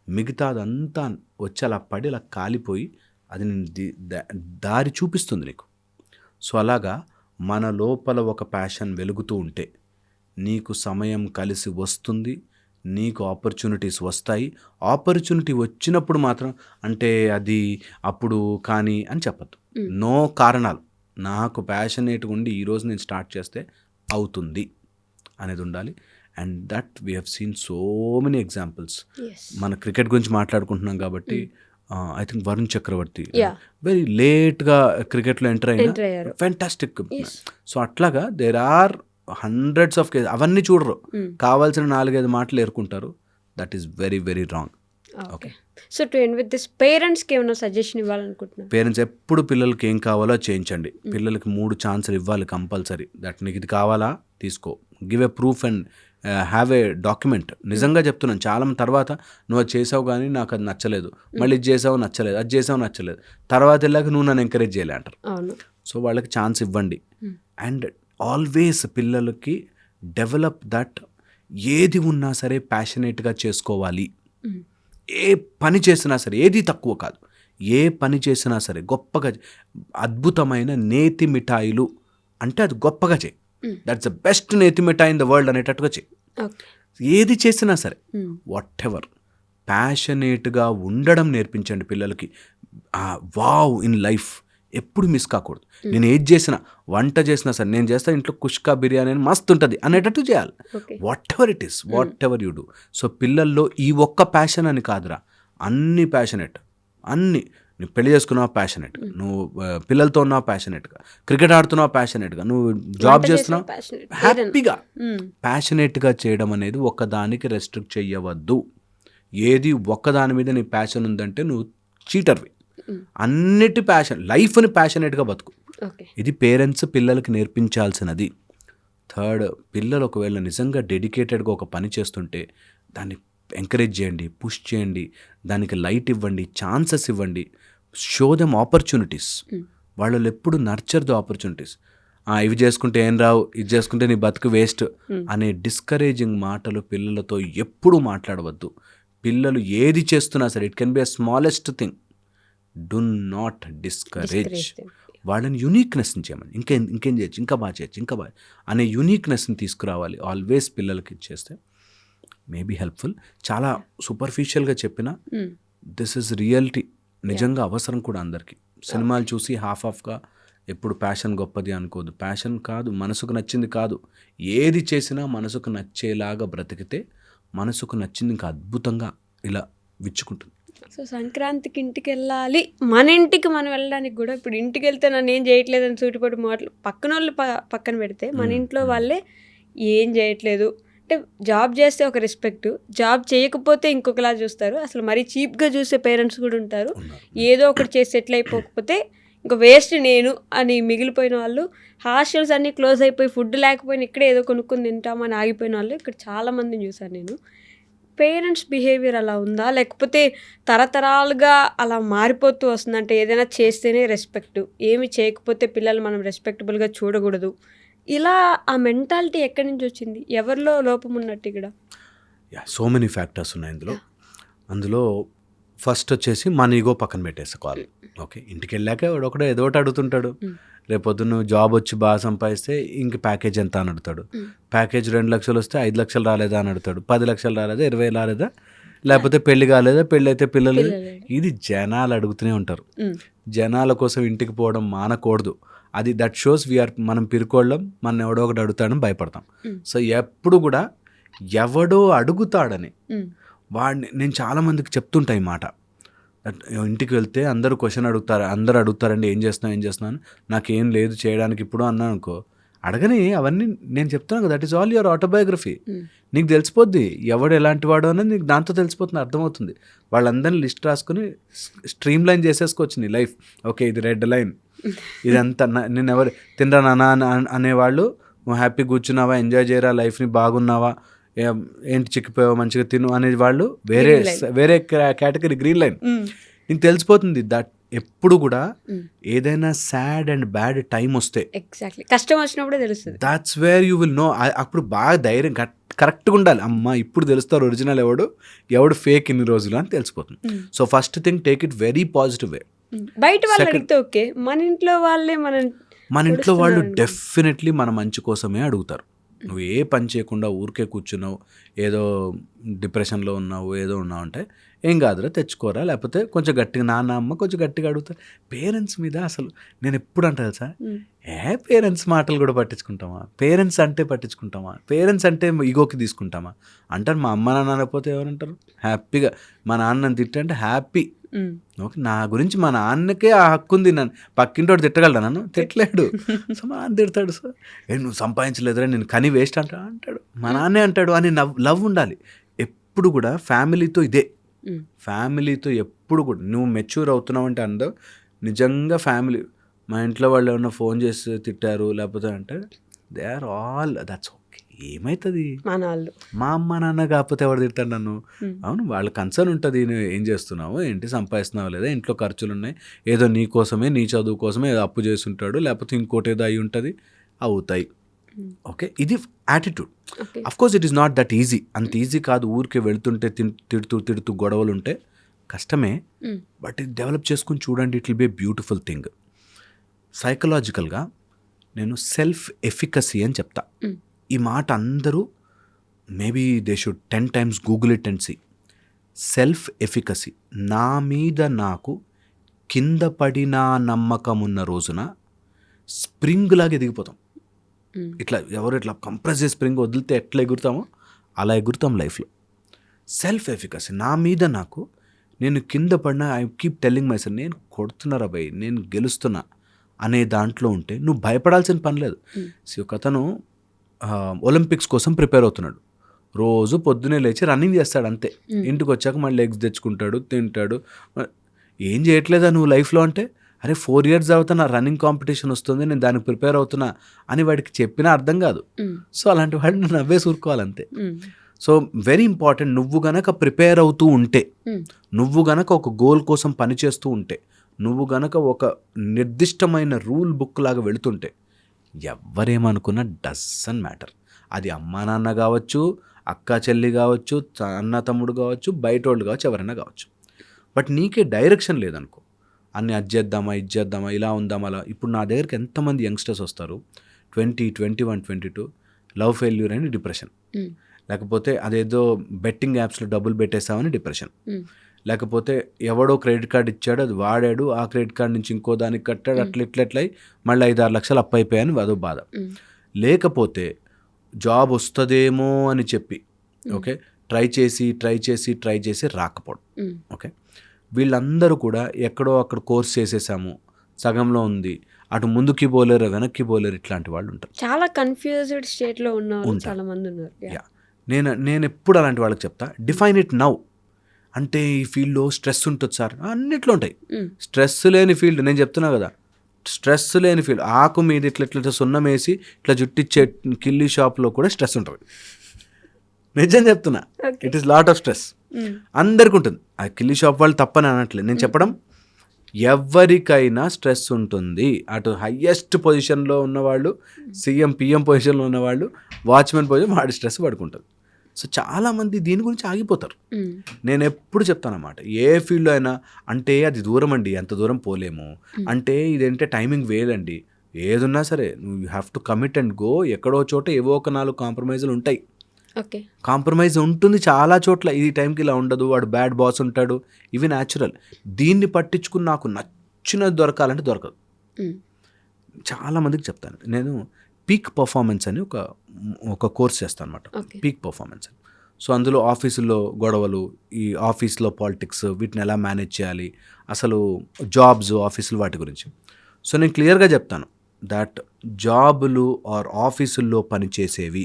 మిగతాదంతా వచ్చి అలా పడి అలా కాలిపోయి అది దారి చూపిస్తుంది నీకు. సో అలాగా మన లోపల ఒక ప్యాషన్ వెలుగుతూ ఉంటే నీకు సమయం కలిసి వస్తుంది, నీకు ఆపర్చునిటీస్ వస్తాయి. ఆపర్చునిటీ వచ్చినప్పుడు మాత్రం అంటే అది అప్పుడు కానీ అని చెప్పద్దు. నో కారణాలు, నాకు ప్యాషనేట్గా ఉండి ఈరోజు నేను స్టార్ట్ చేస్తే అవుతుంది అనేది ఉండాలి. And that we have seen so many examples. మన క్రికెట్ గురించి మాట్లాడుకుంటున్నాం కాబట్టి I think Varun Chakravarthy very లేట్గా క్రికెట్లో ఎంటర్ అయినా ఫ్యాంటాస్టిక్. సో అట్లాగా there are hundreds of cases అవన్నీ చూడరు, కావాల్సిన 4-5 మాటలు ఏరుకుంటారు. That is very very wrong. Okay. So to end with this, పేరెంట్స్కి ఏమైనా సజెషన్ ఇవ్వాలనుకుంటున్నాను? పేరెంట్స్ ఎప్పుడు పిల్లలకి ఏం కావాలో చేయించండి. పిల్లలకి 3 ఛాన్సులు ఇవ్వాలి కంపల్సరీ. దట్ నీకు ఇది కావాలా తీసుకో, give a proof and have a document. నిజంగా చెప్తున్నాను, చాలా తర్వాత నువ్వు అది చేసావు కానీ నాకు అది నచ్చలేదు, మళ్ళీ ఇది చేసావు నచ్చలేదు, అది చేసావు నచ్చలేదు, తర్వాత వెళ్ళాక నువ్వు నన్ను ఎంకరేజ్ చేయలే అంటారు. సో వాళ్ళకి ఛాన్స్ ఇవ్వండి. అండ్ ఆల్వేస్ పిల్లలకి డెవలప్ దట్ ఏది ఉన్నా సరే ప్యాషనేట్గా చేసుకోవాలి. ఏ పని చేసినా సరే, ఏది తక్కువ కాదు, ఏ పని చేసినా సరే గొప్పగా, అద్భుతమైన నేతి మిఠాయిలు అంటే అది గొప్పగా చేయి. దట్స్ ద బెస్ట్ నేతి మిఠాయి ఇన్ ద వరల్డ్ అనేటట్టుగా చేయి. ఏది చేసినా సరే వాట్ ఎవర్ ప్యాషనేట్గా ఉండడం నేర్పించండి పిల్లలకి. వావ్ ఇన్ లైఫ్ ఎప్పుడు మిస్ కాకూడదు. నేను ఏది చేసినా, వంట చేసినా సరే, నేను చేస్తా ఇంట్లో కుష్కా బిర్యానీ అని మస్తు ఉంటుంది అనేటట్టు చేయాలి. What ever it is, what ever you do. So పిల్లల్లో ఈ ఒక్క ప్యాషన్ అని కాదురా, అన్ని ప్యాషనేట్, అన్ని. నువ్వు పెళ్లి చేసుకున్నావు ప్యాషనేట్గా, నువ్వు పిల్లలతో ఉన్నావు ప్యాషనేట్గా, క్రికెట్ ఆడుతున్నావు ప్యాషనేట్గా, నువ్వు జాబ్ చేస్తున్నావు హ్యాపీగా. ప్యాషనేట్గా చేయడం అనేది ఒక్కదానికి రెస్ట్రిక్ట్ చేయవద్దు. ఏది ఒక్కదాని మీద నీ ప్యాషన్ ఉందంటే నువ్వు చీటర్వి. అన్నిటి ప్యాషన్, లైఫ్ని ప్యాషనేట్గా బతుకు. ఇది పేరెంట్స్ పిల్లలకి నేర్పించాల్సినది. థర్డ్, పిల్లలు ఒకవేళ నిజంగా డెడికేటెడ్గా ఒక పని చేస్తుంటే దాన్ని ఎంకరేజ్ చేయండి, పుష్ చేయండి, దానికి లైట్ ఇవ్వండి, ఛాన్సెస్ ఇవ్వండి, షో దెమ్ ఆపర్చునిటీస్. వాళ్ళు ఎప్పుడు నర్చర్ ద ఆపర్చునిటీస్. ఇవి చేసుకుంటే ఏం రావు, ఇది చేసుకుంటే నీ బతుకు వేస్ట్ అనే డిస్కరేజింగ్ మాటలు పిల్లలతో ఎప్పుడూ మాట్లాడవద్దు. పిల్లలు ఏది చేస్తున్నా సరే, it can be a smallest thing, do not discourage. వాళ్ళని యూనిక్నెస్ని చేయమని, ఇంకేం చేయొచ్చు, ఇంకా బాగా చేయొచ్చు, ఇంకా బాగా అనే యూనిక్నెస్ని తీసుకురావాలి. ఆల్వేస్ పిల్లలకి ఇచ్చేస్తే మేబీ హెల్ప్ఫుల్. చాలా సూపర్ఫిషియల్గా చెప్పిన దిస్ ఇస్ రియాలిటీ, నిజంగా అవసరం కూడా అందరికీ. సినిమాలు చూసి హాఫ్గా ఎప్పుడు ప్యాషన్ గొప్పది అనుకోదు. ప్యాషన్ కాదు, మనసుకు నచ్చింది కాదు, ఏది చేసినా మనసుకు నచ్చేలాగా బ్రతికితే మనసుకు నచ్చింది ఇంకా అద్భుతంగా ఇలా విచ్చుకుంటుంది. సో సంక్రాంతికి ఇంటికి వెళ్ళాలి, మన ఇంటికి మనం వెళ్ళడానికి కూడా, ఇప్పుడు ఇంటికి వెళ్తే నన్ను ఏం చేయట్లేదని సూటిపడి మాటలు పక్కన వాళ్ళు పక్కన పెడితే, మన ఇంట్లో వాళ్ళే ఏం చేయట్లేదు అంటే, జాబ్ చేస్తే ఒక రెస్పెక్ట్, జాబ్ చేయకపోతే ఇంకొకలా చూస్తారు. అసలు మరీ చీప్గా చూసే పేరెంట్స్ కూడా ఉంటారు. ఏదో ఒకటి చేసి సెటిల్ అయిపోకపోతే ఇంకా వేస్ట్ నేను అని మిగిలిపోయిన వాళ్ళు, హాస్టల్స్ అన్నీ క్లోజ్ అయిపోయి ఫుడ్ లేకపోయినా ఇక్కడే ఏదో కొనుక్కొని తింటామని ఆగిపోయిన వాళ్ళు ఇక్కడ చాలామందిని చూసాను నేను. పేరెంట్స్ బిహేవియర్ అలా ఉందా, లేకపోతే తరతరాలుగా అలా మారిపోతూ వస్తుంది? అంటే ఏదైనా చేస్తేనే రెస్పెక్ట్, ఏమి చేయకపోతే పిల్లలు మనం రెస్పెక్టబుల్గా చూడకూడదు, ఇలా ఆ మెంటాలిటీ ఎక్కడి నుంచి వచ్చింది? ఎవరిలో లోపం ఉన్నట్టు ఇక్కడ? సో మెనీ ఫ్యాక్టర్స్ ఉన్నాయి అందులో ఫస్ట్ వచ్చేసి మన ఈగో పక్కన పెట్టేసుకోవాలి. ఓకే, ఇంటికి వెళ్ళాక ఒకడో ఏదో ఒకటి అడుగుతుంటాడు. రేపొద్దున జాబ్ వచ్చి బాగా సంపాదిస్తే ఇంక ప్యాకేజ్ ఎంత అని అడుగుతాడు. ప్యాకేజ్ 2 లక్షలు వస్తే 5 లక్షలు రాలేదా అని అడుగుతాడు. 10 లక్షలు రాలేదా, 20 రాలేదా, లేకపోతే పెళ్లి కాలేదా, పెళ్ళి అయితే పిల్లలు. ఇది జనాలు అడుగుతూనే ఉంటారు. జనాల కోసం ఇంటికి పోవడం మానకూడదు. అది దట్ షోస్ వీఆర్, మనం పిరుకోళ్ళం, మన ఎవడో ఒకటి అడుగుతాడని భయపడతాం. సో ఎప్పుడు కూడా ఎవడో అడుగుతాడని వాడిని, నేను చాలామందికి చెప్తుంటా ఈ మాట. ఇంటికి వెళ్తే అందరూ క్వశ్చన్ అడుగుతారు, అందరూ అడుగుతారండి ఏం చేస్తున్నాను, నాకేం లేదు చేయడానికి ఇప్పుడు అన్నాను అనుకో, అడగని అవన్నీ నేను చెప్తాను కదా, that is all your autobiography. నీకు తెలిసిపోద్ది ఎవడు ఎలాంటి వాడు అనేది, నీకు దాంతో తెలిసిపోతుంది, అర్థమవుతుంది. వాళ్ళందరినీ లిస్ట్ రాసుకుని స్ట్రీమ్ లైన్ చేసేసుకోవచ్చు నీ లైఫ్. ఓకే, ఇది రెడ్ లైన్, ఇదంతా నేను ఎవరు తినరా నాన్న అనేవాళ్ళు, నువ్వు హ్యాపీ కూర్చున్నావా, ఎంజాయ్ చేయరా లైఫ్ని, బాగున్నావా, ఏంటి చిక్కిపోయావా, మంచిగా తిను అనేవాళ్ళు వేరే కేటగిరీ, గ్రీన్ లైన్. నీకు తెలిసిపోతుంది దట్ ఎప్పుడు కూడా ఏదైనా సాడ్ అండ్ బ్యాడ్ టైం వస్తే, ఎగ్జాక్ట్లీ కష్టం వచ్చినప్పుడే తెలుస్తుంది, that's where you will know. అప్పుడు బాగా ధైర్యం కరెక్ట్గా ఉండాలి. అమ్మ ఇప్పుడు తెలుస్తారు ఒరిజినల్ ఎవడు ఫేక్ ఇన్ని రోజులు అని తెలిసిపోతుంది. So first thing, take it very positive way. బయట వాళ్ళు అడిగితే ఓకే, మన ఇంట్లో వాళ్ళే మన ఇంట్లో వాళ్ళు డెఫినెట్లీ మన మంచి కోసమే అడుగుతారు. నువ్వు ఏ పని చేయకుండా ఊరికే కూర్చున్నావు, ఏదో డిప్రెషన్లో ఉన్నావు, ఏదో ఉన్నావు అంటే ఏం కాదురా తెచ్చుకోరా, లేకపోతే కొంచెం గట్టిగా, నాన్న అమ్మ కొంచెం గట్టిగా అడుగుతారు. పేరెంట్స్ మీద అసలు నేను ఎప్పుడు అంటాను సార్, పేరెంట్స్ మాటలు కూడా పట్టించుకుంటామా, పేరెంట్స్ అంటే పట్టించుకుంటామా, పేరెంట్స్ అంటే ఈగోకి తీసుకుంటామా అంటారు. మా అమ్మ నాన్న అనకపోతే ఎవరంటారు? హ్యాపీగా మా నాన్న తిట్టంటే హ్యాపీ, ఓకే, నా గురించి మా నాన్నకే ఆ హక్కు ఉంది. నన్ను పక్కింటోడు తిట్టగలడా? నన్ను తిట్టలేడు. సో మా నాన్న తిడతాడు. సో నువ్వు సంపాదించలేదురా, నేను కని వేస్ట్ అంటాడు. మా నాన్నే అంటాడు అని లవ్ ఉండాలి ఎప్పుడు కూడా. ఫ్యామిలీతో ఇదే, ఫ్యామిలీతో ఎప్పుడు కూడా నువ్వు మెచ్యూర్ అవుతున్నావు అంటే అందరూ నిజంగా ఫ్యామిలీ. మా ఇంట్లో వాళ్ళు ఏమన్నా ఫోన్ చేసి తిట్టారు లేకపోతే అంటే they are all that's okay, ఏమవుతుంది, మా అమ్మ నాన్న కాకపోతే ఎవరు తిడతాడు నన్ను? అవును, వాళ్ళ కన్సర్న్ ఉంటుంది, నువ్వు ఏం చేస్తున్నావు, ఏంటి సంపాదిస్తున్నావు లేదా, ఇంట్లో ఖర్చులు ఉన్నాయి, ఏదో నీ కోసమే, నీ చదువు కోసమే ఏదో అప్పు చేసి ఉంటాడు, లేకపోతే ఇంకోటి ఏదో అయి ఉంటుంది, అవుతాయి. ఓకే, ఇది attitude. Of course it is not that easy, అంత ఈజీ కాదు. ఊరికే వెళ్తుంటే తిడుతూ గొడవలు ఉంటే కష్టమే, బట్ ఇది డెవలప్ చేసుకుని చూడండి, it will be a beautiful thing. సైకలాజికల్గా నేను సెల్ఫ్ ఎఫికసీ అని చెప్తా. ఈ మాట అందరూ maybe they should 10 times google it and see. Self efficacy, నా మీద నాకు కింద పడినా నమ్మకం ఉన్న రోజున స్ప్రింగ్ లాగా ఎదిగిపోతాం. ఇట్లా ఎవరు ఇట్లా కంప్రెస్ చేసి స్ప్రింగ్ వదిలితే ఎట్లా ఎగురుతామో అలా ఎగురుతాం లైఫ్లో. సెల్ఫ్ ఎఫికసీ, నా మీద నాకు, నేను కింద పడినా I keep telling my self, నేను కొడుతున్నారా భయ్, నేను గెలుస్తున్నా అనే దాంట్లో ఉంటే నువ్వు భయపడాల్సిన పని లేదు. ఒక అతను ఒలింపిక్స్ కోసం ప్రిపేర్ అవుతున్నాడు. రోజు పొద్దునే లేచి రన్నింగ్ చేస్తాడు అంతే. ఇంటికి వచ్చాక మళ్ళీ ఎగ్స్ తెచ్చుకుంటాడు, తింటాడు. ఏం చేయట్లేదా నువ్వు లైఫ్లో అంటే, అరే 4 years అవుతా నా రన్నింగ్ కాంపిటీషన్ వస్తుంది, నేను దానికి ప్రిపేర్ అవుతున్నా అని వాడికి చెప్పినా అర్థం కాదు. సో అలాంటి వాడిని నవ్వే ఊరుకోవాలంతే. సో వెరీ ఇంపార్టెంట్, నువ్వు గనక ప్రిపేర్ అవుతూ ఉంటే, నువ్వు గనక ఒక గోల్ కోసం పనిచేస్తూ ఉంటే, నువ్వు గనక ఒక నిర్దిష్టమైన రూల్ బుక్ లాగా వెళుతుంటే, ఎవరేమనుకున్నా డజంట్ మ్యాటర్. అది అమ్మా నాన్న కావచ్చు, అక్క చెల్లి కావచ్చు, అన్న తమ్ముడు కావచ్చు, బయట వాళ్ళు కావచ్చు, ఎవరైనా కావచ్చు. బట్ నీకే డైరెక్షన్ లేదనుకో, అన్నీ అది చేద్దామా, ఇది చేద్దామా, ఇలా ఉందామా, అలా. ఇప్పుడు నా దగ్గరికి ఎంతమంది యంగ్స్టర్స్ వస్తారు, 20, 21, 22, లవ్ ఫెయిల్యూర్ అని డిప్రెషన్, లేకపోతే అదేదో బెట్టింగ్ యాప్స్లో డబ్బులు పెట్టేస్తామని డిప్రెషన్, లేకపోతే ఎవడో క్రెడిట్ కార్డు ఇచ్చాడు, అది వాడాడు, ఆ క్రెడిట్ కార్డు నుంచి ఇంకో దానికి కట్టాడు, అట్లెట్లయి మళ్ళీ 5-6 లక్షలు అప్పు అయిపోయాయని అదో బాధ, లేకపోతే జాబ్ వస్తుందేమో అని చెప్పి ఓకే ట్రై చేసి రాకపోవడం. ఓకే, వీళ్ళందరూ కూడా ఎక్కడో అక్కడ కోర్స్ చేసేసాము, సగంలో ఉంది, అటు ముందుకి పోలేరు, వెనక్కి పోలేరు, ఇట్లాంటి వాళ్ళు ఉంటారు. చాలా కన్ఫ్యూజ్డ్ స్టేట్లో ఉన్న చాలా మంది ఉన్నారు. నేను ఎప్పుడు అలాంటి వాళ్ళకి చెప్తా, డిఫైన్ ఇట్ నౌ. అంటే ఈ ఫీల్డ్లో స్ట్రెస్ ఉంటుంది సార్, అన్నిట్లో ఉంటాయి. స్ట్రెస్ లేని ఫీల్డ్, నేను చెప్తున్నా కదా, స్ట్రెస్ లేని ఫీల్డ్. ఆకు మీద ఇట్లా సున్నం వేసి ఇట్లా జుట్టిచ్చే కిల్లీ షాప్లో కూడా స్ట్రెస్ ఉంటుంది. నిజం చెప్తున్నా, it is lot of stress, అందరికి ఉంటుంది. ఆ కిల్లీ షాప్ వాళ్ళు తప్పని అనట్లేదు నేను చెప్పడం, ఎవరికైనా స్ట్రెస్ ఉంటుంది. అటు హయ్యెస్ట్ పొజిషన్లో ఉన్నవాళ్ళు, సీఎం పిఎం పొజిషన్లో ఉన్నవాళ్ళు, వాచ్మెన్ పొజిషన్, వాడి స్ట్రెస్ పడుకుంటుంది. సో చాలామంది దీని గురించి ఆగిపోతారు. నేను ఎప్పుడు చెప్తానన్నమాట, ఏ ఫీల్డ్లో అయినా, అంటే అది దూరం అండి, అంత దూరం పోలేము, అంటే ఇదేంటే టైమింగ్ వేలండి, ఏదున్నా సరే నువ్వు you have to commit and go. ఎక్కడో చోట ఏవో ఒక 4 కాంప్రమైజులు ఉంటాయి. కాంప్రమైజ్ ఉంటుంది చాలా చోట్ల. ఈ టైంకి ఇలా ఉండదు, వాడు బ్యాడ్ బాస్ ఉంటాడు, ఇవి న్యాచురల్. దీన్ని పట్టించుకుని నాకు నచ్చినది దొరకాలంటే దొరకదు. చాలామందికి చెప్తాను నేను, పీక్ పర్ఫార్మెన్స్ అని ఒక కోర్స్ చేస్తాను అనమాట. పీక్ పర్ఫార్మెన్స్ అని. సో అందులో ఆఫీసుల్లో గొడవలు, ఈ ఆఫీస్లో పాలిటిక్స్, వీటిని ఎలా మేనేజ్ చేయాలి, అసలు జాబ్స్, ఆఫీసులు, వాటి గురించి. సో నేను క్లియర్గా చెప్తాను దట్ జాబులు ఆర్ ఆఫీసుల్లో పనిచేసేవి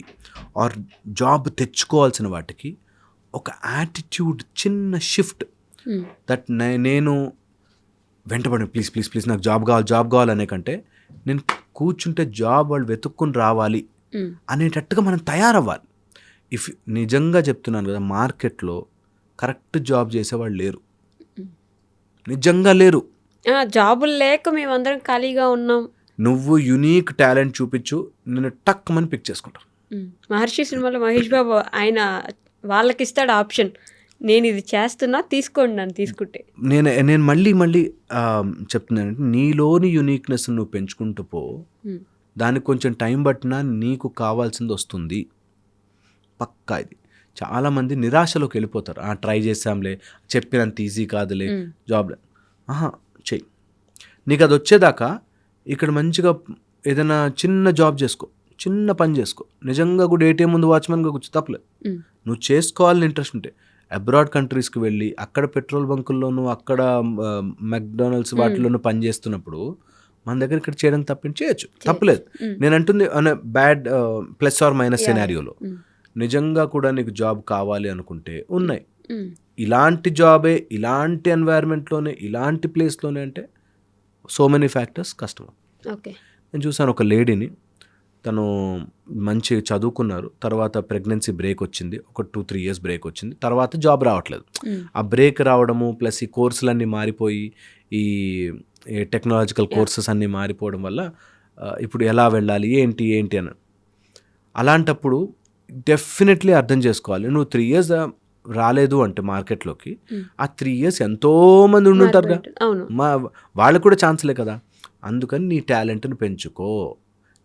ఆర్ జాబ్ తెచ్చుకోవాల్సిన వాటికి ఒక యాటిట్యూడ్ చిన్న షిఫ్ట్, దట్ నేను వెంటబడి ప్లీజ్ నాకు జాబ్ కావాలి అనే కంటే, నేను కూర్చుంటే జాబ్ వాళ్ళు వెతుక్కుని రావాలి అనేటట్టుగా మనం తయారవ్వాలి. ఇఫ్ నిజంగా చెప్తున్నాను కదా, మార్కెట్లో కరెక్ట్ జాబ్ చేసేవాళ్ళు లేరు, నిజంగా లేరు. జాబులు లేక మేమందరం ఖాళీగా ఉన్నాం. నువ్వు యునీక్ టాలెంట్ చూపించు, నేను టక్ మని పిక్ చేసుకుంటాను. మహర్షి సినిమాలో మహేష్ బాబు ఆయన వాళ్ళకి ఇస్తాడు ఆప్షన్, నేను ఇది చేస్తున్నా, తీసుకోండి, నన్ను తీసుకుంటే. నేను మళ్ళీ చెప్తున్నానంటే, నీలోని యునీక్నెస్ నువ్వు పెంచుకుంటూ పో, దానికి కొంచెం టైం పట్టినా నీకు కావాల్సింది వస్తుంది పక్కా. ఇది చాలామంది నిరాశలోకి వెళ్ళిపోతారు. ట్రై చేసాంలే, చెప్పినంత ఈజీ కాదులే జాబ్లో. చెయ్యి, నీకు అది వచ్చేదాకా ఇక్కడ మంచిగా ఏదైనా చిన్న జాబ్ చేసుకో, చిన్న పని చేసుకో, నిజంగా కూడా ఏటీఎం ముందు వాచ్మెన్గా కూర్చో, తప్పలేదు. నువ్వు చేసుకోవాలని ఇంట్రెస్ట్ ఉంటే అబ్రాడ్ కంట్రీస్కి వెళ్ళి అక్కడ పెట్రోల్ బంకుల్లోనూ అక్కడ మెక్డానల్డ్స్ వాటిలోనూ పనిచేస్తున్నప్పుడు మన దగ్గర ఇక్కడ చేయడం చేయొచ్చు, తప్పలేదు. నేను అంటుంది అనే బ్యాడ్ ప్లస్ ఆర్ మైనస్ సినారియోలో నిజంగా కూడా నీకు జాబ్ కావాలి అనుకుంటే ఉన్నాయి. ఇలాంటి జాబే ఇలాంటి ఎన్వైర్న్మెంట్లోనే ఇలాంటి ప్లేస్లోనే అంటే సో మెనీ ఫ్యాక్టర్స్ కష్టం. ఓకే. నేను చూసాను ఒక లేడీని, తను మంచి చదువుకున్నారు, తర్వాత ప్రెగ్నెన్సీ బ్రేక్ వచ్చింది, ఒక 2-3 years బ్రేక్ వచ్చింది, తర్వాత జాబ్ రావట్లేదు. ఆ బ్రేక్ రావడము ప్లస్ ఈ కోర్సులన్నీ మారిపోయి ఈ టెక్నాలజికల్ కోర్సెస్ అన్నీ మారిపోవడం వల్ల ఇప్పుడు ఎలా వెళ్ళాలి ఏంటి అని అలాంటప్పుడు డెఫినెట్లీ అర్థం చేసుకోవాలి. నువ్వు 3 years రాలేదు అంటే మార్కెట్లోకి, ఆ 3 years ఎంతోమంది ఉండుంటారుగా, వాళ్ళకు కూడా ఛాన్స్లే కదా. అందుకని నీ టాలెంట్ని పెంచుకో.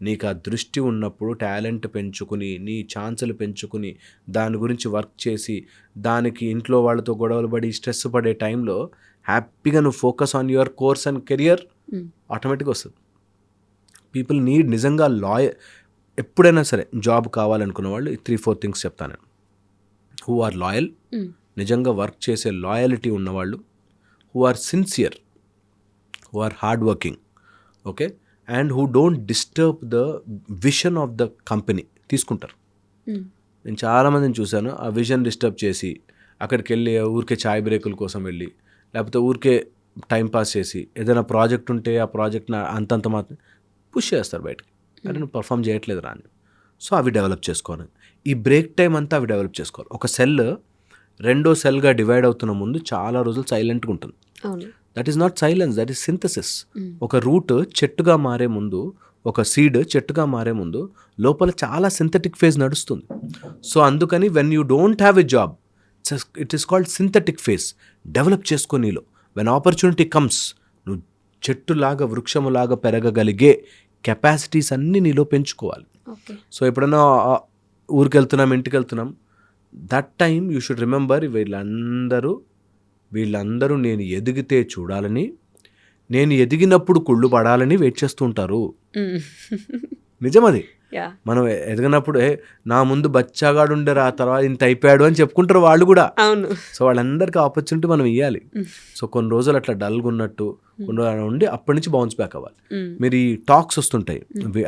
నీకు ఆ దృష్టి ఉన్నప్పుడు టాలెంట్ పెంచుకుని నీ ఛాన్సులు పెంచుకుని దాని గురించి వర్క్ చేసి దానికి ఇంట్లో వాళ్ళతో గొడవలు పడి స్ట్రెస్ పడే టైంలో హ్యాపీగా నువ్వు focus on your course and career, ఆటోమేటిక్గా వస్తుంది. పీపుల్ నీడ్ నిజంగా ఎప్పుడైనా సరే జాబ్ కావాలనుకున్న వాళ్ళు 3-4 things చెప్తాను. హూ ఆర్ లాయల్, నిజంగా వర్క్ చేసే లాయలిటీ ఉన్నవాళ్ళు, who are sincere, who are hard working, okay, and who don't disturb the vision of the company తీసుకుంటారు. నేను చాలామందిని చూశాను ఆ విజన్ డిస్టర్బ్ చేసి అక్కడికి వెళ్ళి ఊరికే చాయ్ బ్రేకుల కోసం వెళ్ళి లేకపోతే ఊరికే టైంపాస్ చేసి ఏదైనా ప్రాజెక్ట్ ఉంటే ఆ ప్రాజెక్ట్ని అంతంత మాత్రం పుష్ చేస్తారు బయటకి, అంటే నువ్వు పర్ఫామ్ చేయట్లేదు రాని. సో అవి డెవలప్ చేసుకోవాలి. ఈ బ్రేక్ టైం అంతా అవి డెవలప్ చేసుకోవాలి. ఒక సెల్ రెండో సెల్గా డివైడ్ అవుతున్న ముందు చాలా రోజులు సైలెంట్గా ఉంటుంది. That is not silence, that is synthesis. ఒక రూట్ చెట్టుగా మారే ముందు, ఒక సీడ్ చెట్టుగా మారే ముందు లోపల చాలా సింథటిక్ ఫేజ్ నడుస్తుంది. సో అందుకని when you don't have a job, it is called synthetic phase. Develop చేసుకో నీలో. వెన్ ఆపర్చునిటీ కమ్స్, నువ్వు చెట్టులాగా వృక్షములాగా పెరగగలిగే కెపాసిటీస్ అన్నీ నీలో పెంచుకోవాలి. సో ఎప్పుడైనా ఊరికి వెళ్తున్నాం, ఇంటికి వెళ్తున్నాం, that time you should remember వీళ్ళందరూ నేను ఎదిగితే చూడాలని, నేను ఎదిగినప్పుడు కుళ్ళు పడాలని వెయిట్ చేస్తూ ఉంటారు. నిజమది. మనం ఎదిగినప్పుడు నా ముందు బచ్చాగాడు ఉండరు, ఆ తర్వాత ఇంత అయిపోయాడు అని చెప్పుకుంటారు వాళ్ళు కూడా. సో వాళ్ళందరికీ ఆపర్చునిటీ మనం ఇవ్వాలి. సో కొన్ని రోజులు అట్లా డల్గా ఉన్నట్టు కొన్ని రోజులు ఉండి అప్పటి నుంచి బౌన్స్ బ్యాక్ అవ్వాలి. మీరు ఈ టాక్స్ వస్తుంటాయి,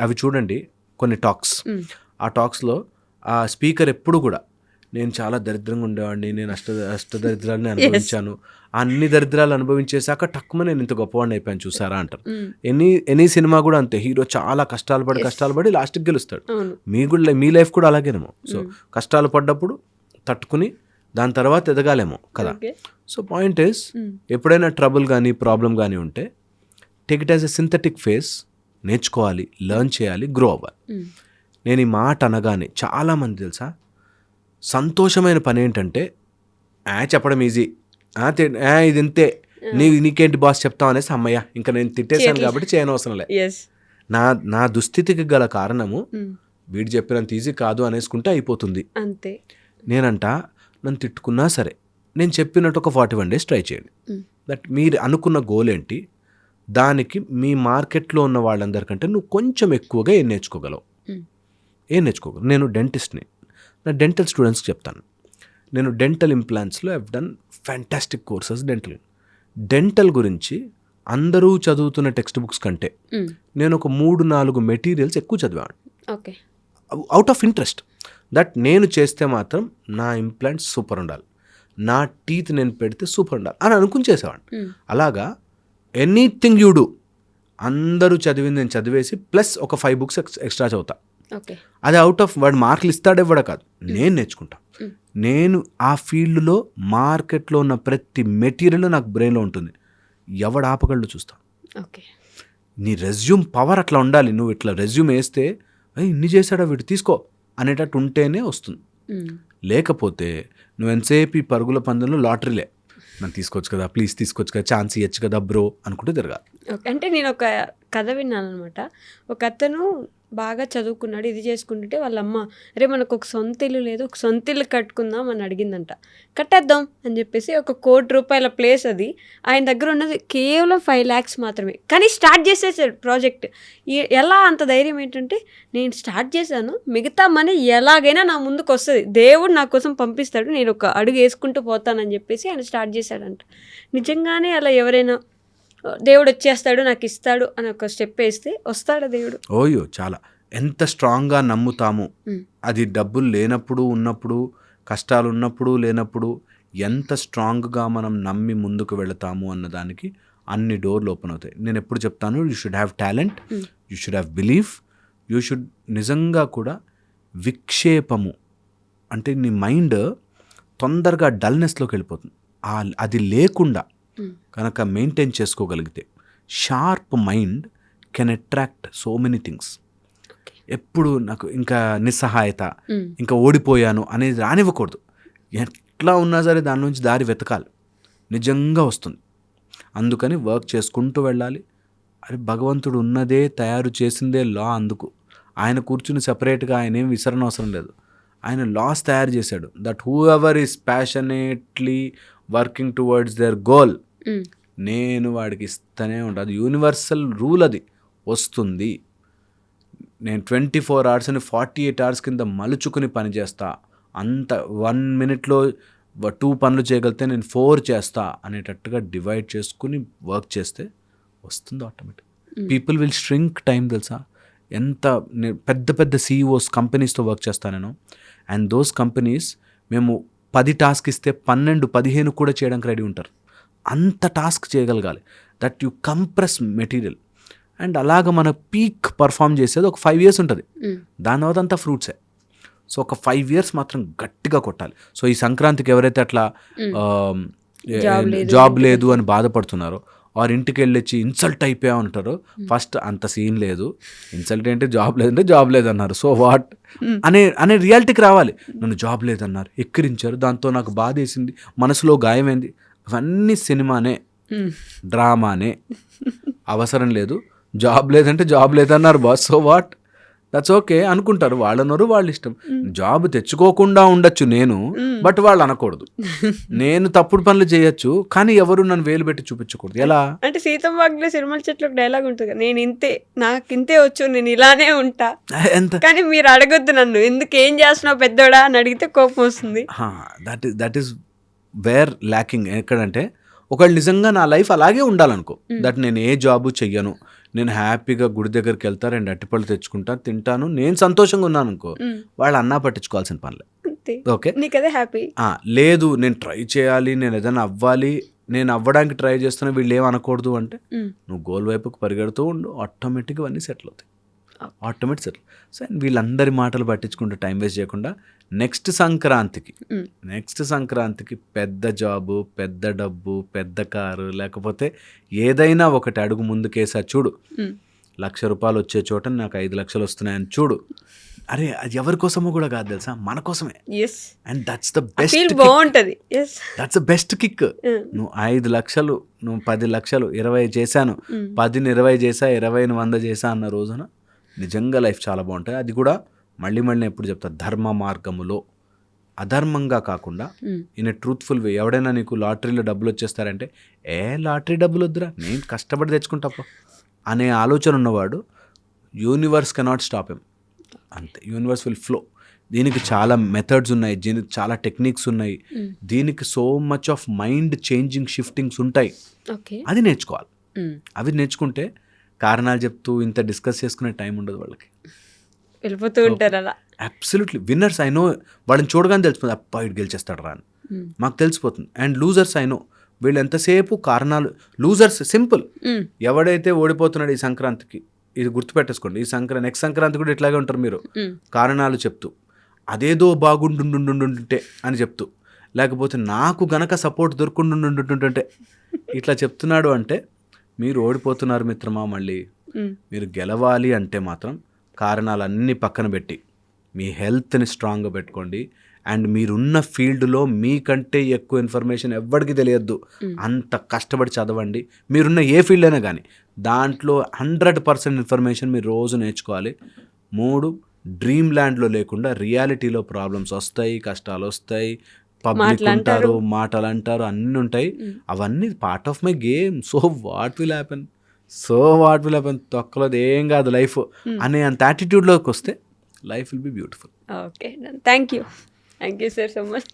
అవి చూడండి. కొన్ని టాక్స్, ఆ టాక్స్లో ఆ స్పీకర్ ఎప్పుడు కూడా నేను చాలా దరిద్రంగా ఉండేవాడిని, నేను అష్టదరిద్రాలని అనుభవించాను, అన్ని దరిద్రాలు అనుభవించేశాక టక్కుమ నేను ఇంత గొప్పవాడిని అయిపోయాను చూసారా అంటారు. ఎనీ సినిమా కూడా అంతే, హీరో చాలా కష్టాలు పడి లాస్ట్కి గెలుస్తాడు. మీ లైఫ్ కూడా అలాగేనేమో. సో కష్టాలు పడ్డప్పుడు తట్టుకుని దాని తర్వాత ఎదగాలేమో కదా. సో పాయింట్ ఈస్, ఎప్పుడైనా ట్రబుల్ కానీ ప్రాబ్లం కానీ ఉంటే take it as a synthetic face. నేర్చుకోవాలి, లెర్న్ చేయాలి, గ్రో అవ్వాలి. నేను ఈ మాట అనగానే చాలామంది తెలుసా, సంతోషమైన పని ఏంటంటే చెప్పడం ఈజీ, ఇది ఇంతే, నీకేంటి బాస్ చెప్తావు అనేసి అమ్మయ్య ఇంకా నేను తిట్టేశాను కాబట్టి చేయనవసరంలే. నా దుస్థితికి గల కారణము వీడు చెప్పినంత ఈజీ కాదు అనేసుకుంటే అయిపోతుంది అంతే. నేనంట నన్ను తిట్టుకున్నా సరే నేను చెప్పినట్టు ఒక 41 days ట్రై చేయండి. దట్ మీరు అనుకున్న గోల్ ఏంటి, దానికి మీ మార్కెట్లో ఉన్న వాళ్ళందరికంటే నువ్వు కొంచెం ఎక్కువగా ఏం నేర్చుకోగలవు. నేను డెంటిస్ట్ని, నా డెంటల్ స్టూడెంట్స్కి చెప్తాను. నేను డెంటల్ ఇంప్లాంట్స్లో have done fantastic courses. Dental గురించి అందరూ చదువుతున్న టెక్స్ట్ బుక్స్ కంటే నేను ఒక 3-4 మెటీరియల్స్ ఎక్కువ చదివాను. అవుట్ ఆఫ్ ఇంట్రెస్ట్ దట్ నేను చేస్తే మాత్రం నా ఇంప్లాంట్స్ సూపర్ ఉండాలి, నా టీత్ నేను పెడితే సూపర్ ఉండాలి అని అనుకుని చేసేవాడిని. అలాగా ఎనీథింగ్ యూ డూ, అందరూ చదివింది నేను చదివేసి ప్లస్ ఒక 5 books ఎక్స్ట్రా చదువుతా. అది అవుట్ ఆఫ్ వాడు మార్కులు ఇస్తాడు ఇవ్వడా కాదు, నేను నేర్చుకుంటా. నేను ఆ ఫీల్డ్లో మార్కెట్లో ఉన్న ప్రతి మెటీరియల్ నాకు బ్రెయిన్లో ఉంటుంది. ఎవడు ఆపగలడు చూస్తా. నీ రెజ్యూమ్ పవర్ అట్లా ఉండాలి. నువ్వు ఇట్లా రెజ్యూమ్ వేస్తే ఇన్ని చేశాడా వీడు తీసుకో అనేటట్టు ఉంటేనే వస్తుంది. లేకపోతే నువ్వు ఎంతసేపు ఈ పరుగుల పందెంలో లాటరీలే, నన్ను తీసుకోవచ్చు కదా, ప్లీజ్ తీసుకోవచ్చు కదా, ఛాన్స్ ఇవ్వచ్చు కదా బ్రో అనుకుంటే తిరగాలి. అంటే నేను ఒక కథ విన్నానమాట. ఒక అతను బాగా చదువుకున్నాడు, ఇది చేసుకుంటుంటే వాళ్ళ అమ్మ, "అరే మనకు ఒక సొంత ఇల్లు లేదు, ఒక సొంత ఇల్లు కట్టుకుందాం" అని అడిగిందంట. కట్టేద్దాం అని చెప్పేసి ఒక ₹1,00,00,000 ప్లేస్ అది. ఆయన దగ్గర ఉన్నది కేవలం 5 lakhs మాత్రమే. కానీ స్టార్ట్ చేసేసాడు ప్రాజెక్ట్. ఎలా అంత ధైర్యం ఏంటంటే, నేను స్టార్ట్ చేశాను, మిగతా మనీ ఎలాగైనా నా ముందుకు వస్తుంది, దేవుడు నా కోసం పంపిస్తాడు, నేను ఒక అడుగు వేసుకుంటూ పోతానని చెప్పేసి ఆయన స్టార్ట్ చేశాడంట. నిజంగానే అలా ఎవరైనా దేవుడు వచ్చేస్తాడు నాకు ఇస్తాడు అని ఒక స్టెప్ వేస్తే వస్తాడా దేవుడు? ఓయో చాలా. ఎంత స్ట్రాంగ్గా నమ్ముతాము, అది డబ్బులు లేనప్పుడు ఉన్నప్పుడు, కష్టాలు ఉన్నప్పుడు లేనప్పుడు ఎంత స్ట్రాంగ్గా మనం నమ్మి ముందుకు వెళతాము అన్నదానికి అన్ని డోర్లు ఓపెన్ అవుతాయి. నేను ఎప్పుడు చెప్తాను, you should have talent, you should have belief, you should నిజంగా కూడా విక్షేపము అంటే నీ మైండ్ తొందరగా డల్నెస్లోకి వెళ్ళిపోతుంది. అది లేకుండా కనుక మెయింటైన్ చేసుకోగలిగితే sharp mind can attract so many things. ఎప్పుడు నాకు ఇంకా నిస్సహాయత, ఇంకా ఓడిపోయాను అనేది రానివ్వకూడదు. ఎట్లా ఉన్నా సరే దాని నుంచి దారి వెతకాలి, నిజంగా వస్తుంది. అందుకని వర్క్ చేసుకుంటూ వెళ్ళాలి. అది భగవంతుడు ఉన్నదే తయారు చేసిందే లా. అందుకు ఆయన కూర్చుని సపరేట్గా ఆయన ఏం విసరణ అవసరం లేదు. ఆయన లాస్ తయారు చేశాడు, that who ever is passionately working towards there goal, నేను వాడికి ఇస్తూనే ఉంటాను. అది యూనివర్సల్ రూల్, అది వస్తుంది. నేను 24 hours 48 hours కింద మలుచుకుని పని చేస్తా. అంత 1 minuteలో 2 పనులు చేయగలిగితే నేను 4 చేస్తా అనేటట్టుగా డివైడ్ చేసుకుని వర్క్ చేస్తే వస్తుంది automatic. People will shrink time. తెలుసా ఎంత పెద్ద పెద్ద CEOs కంపెనీస్తో వర్క్ చేస్తాను నేను. అండ్ దోస్ కంపెనీస్ మేము 10 tasks ఇస్తే 12-15 కూడా చేయడానికి రెడీ ఉంటారు. అంత టాస్క్ చేయగలగాలి. That you compress material. And అలాగ మన పీక్ పర్ఫామ్ చేసేది ఒక 5 years ఉంటుంది. దాని తర్వాత అంతా ఫ్రూట్సే. సో ఒక 5 years మాత్రం గట్టిగా కొట్టాలి. సో ఈ సంక్రాంతికి ఎవరైతే అట్లా జాబ్ లేదు అని బాధపడుతున్నారో, ఆర్ ఇంటికి వెళ్ళొచ్చి ఇన్సల్ట్ అయిపోయా ఉంటారు, ఫస్ట్ అంత సీన్ లేదు, ఇన్సల్ట్ ఏంటి, జాబ్ లేదంటే జాబ్ లేదన్నారు, సో వాట్ అనే రియాలిటీకి రావాలి. నన్ను జాబ్ లేదన్నారు, ఎక్కిరించారు, దాంతో నాకు బాధ వేసింది, మనసులో గాయమైంది. ఇవన్నీ సినిమానే, డ్రామానే. అవసరం లేదు. జాబ్ లేదంటే జాబ్ లేదన్నారు boss, so what, that's okay అనుకుంటారు. వాళ్ళన్నారు, వాళ్ళ ఇష్టం. జాబ్ తెచ్చుకోకుండా ఉండొచ్చు నేను, బట్ వాళ్ళు అనకూడదు. నేను తప్పుడు పనులు చేయొచ్చు, కానీ ఎవరు నన్ను వేలు పెట్టి చూపించకూడదు. ఎలా అంటే సీతం వాగ్లో సినిమాల చెట్లు ఒక డైలాగ్ ఉంటుంది, నేను ఇంతే, నాకు ఇంతే వచ్చు, నేను ఇలానే ఉంటా, ఎంత కానీ మీరు అడగొద్దు నన్ను, ఎందుకు ఏం చేస్తున్నావు పెద్దోడా అని అడిగితే కోపం వస్తుంది. That is where lacking. ఎక్కడంటే ఒకళ్ళు నిజంగా నా లైఫ్ అలాగే ఉండాలనుకో, దట్ నేను ఏ జాబు చెయ్యను, నేను హ్యాపీగా గుడి దగ్గరికి వెళ్తా, 2 అరటిపళ్ళు తెచ్చుకుంటా, తింటాను, నేను సంతోషంగా ఉన్నాను అనుకో, వాళ్ళు అన్నా పట్టించుకోవాల్సిన పనులే. ఓకే, నీకదే హ్యాపీ. లేదు నేను ట్రై చేయాలి, నేను ఏదైనా అవ్వాలి, నేను అవ్వడానికి ట్రై చేస్తున్నా, వీళ్ళు ఏమనకూడదు అంటే నువ్వు గోల్ వైపుకి పరిగెడుతూ ఉండు, ఆటోమేటిక్గా అన్నీ సెటిల్ అవుతాయి. Automatic settle. సో వీళ్ళందరి మాటలు పట్టించుకుంటూ టైం వేస్ట్ చేయకుండా నెక్స్ట్ సంక్రాంతికి పెద్ద జాబు, పెద్ద డబ్బు, పెద్ద కారు, లేకపోతే ఏదైనా ఒకటి అడుగు ముందుకేసా చూడు. ₹1,00,000 వచ్చే చోట నాకు 5 లక్షలు వస్తున్నాయని చూడు. అరే అది ఎవరి కోసమో కూడా కాదు తెలుసా, మన కోసమే. And that's the best. బాగుంటది. That's the best kick. నువ్వు 5 లక్షలు, నువ్వు 10 లక్షలు, 20 చేశాను, 10ని 20 చేశా, 20ని 100 చేశా అన్న రోజున నిజంగా లైఫ్ చాలా బాగుంటుంది. అది కూడా మళ్ళీ ఎప్పుడు చెప్తా, ధర్మ మార్గములో, అధర్మంగా కాకుండా ఇన్ ఏ ట్రూత్ఫుల్ వే. ఎవడైనా నీకు లాటరీలో డబ్బులు వచ్చేస్తారంటే, లాటరీ డబ్బులు వద్దురా, నేను కష్టపడి తెచ్చుకుంటాప అనే ఆలోచన ఉన్నవాడు, యూనివర్స్ కెనాట్ స్టాప్ హిమ్. అంతే, యూనివర్స్ విల్ ఫ్లో. దీనికి చాలా మెథడ్స్ ఉన్నాయి, దీనికి చాలా టెక్నిక్స్ ఉన్నాయి, దీనికి so much of mind changing shiftings ఉంటాయి. అది నేర్చుకోవాలి. అవి నేర్చుకుంటే కారణాలు చెప్తూ ఇంత డిస్కస్ చేసుకునే టైం ఉండదు వాళ్ళకి, వెళ్ళిపోతూ ఉంటారు అలా. అబ్సల్యూట్లీ. విన్నర్స్ ఐ నో, వాళ్ళని చూడగానే తెలిసిపోతుంది, అప్ప ఇటు గెలిచేస్తాడు రా అని మాకు తెలిసిపోతుంది. అండ్ లూజర్స్ ఐ నో, వీళ్ళు ఎంతసేపు కారణాలు. Losers simple. ఎవడైతే ఓడిపోతున్నాడు ఈ సంక్రాంతికి, ఇది గుర్తుపెట్టేసుకోండి, నెక్స్ట్ సంక్రాంతి కూడా ఇట్లాగే ఉంటారు మీరు, కారణాలు చెప్తూ, అదేదో బాగుండుంటే అని చెప్తూ, లేకపోతే నాకు గనక సపోర్ట్ దొరుకుంటుంటే ఇట్లా చెప్తున్నాడు అంటే మీరు ఓడిపోతున్నారు మిత్రమా. మళ్ళీ మీరు గెలవాలి అంటే మాత్రం కారణాలన్నీ పక్కన పెట్టి మీ హెల్త్ని స్ట్రాంగ్గా పెట్టుకోండి. అండ్ మీరున్న ఫీల్డ్లో మీకంటే ఎక్కువ ఇన్ఫర్మేషన్ ఎవ్వడికి తెలియద్దు. అంత కష్టపడి చదవండి. మీరున్న ఏ ఫీల్డ్ అయినా కానీ దాంట్లో 100% ఇన్ఫర్మేషన్ మీరు రోజు నేర్చుకోవాలి. 3, డ్రీమ్ ల్యాండ్లో లేకుండా రియాలిటీలో ప్రాబ్లమ్స్ వస్తాయి, కష్టాలు వస్తాయి, పబ్లిక్ ఉంటారు, మాటలు అంటారు, అన్నీ ఉంటాయి. అవన్నీ part of my game. So what will happen తొక్కలది ఏం కాదు లైఫ్ అనే అంత యాటిట్యూడ్లోకి వస్తే life will be beautiful. Okay, thank you sir so much.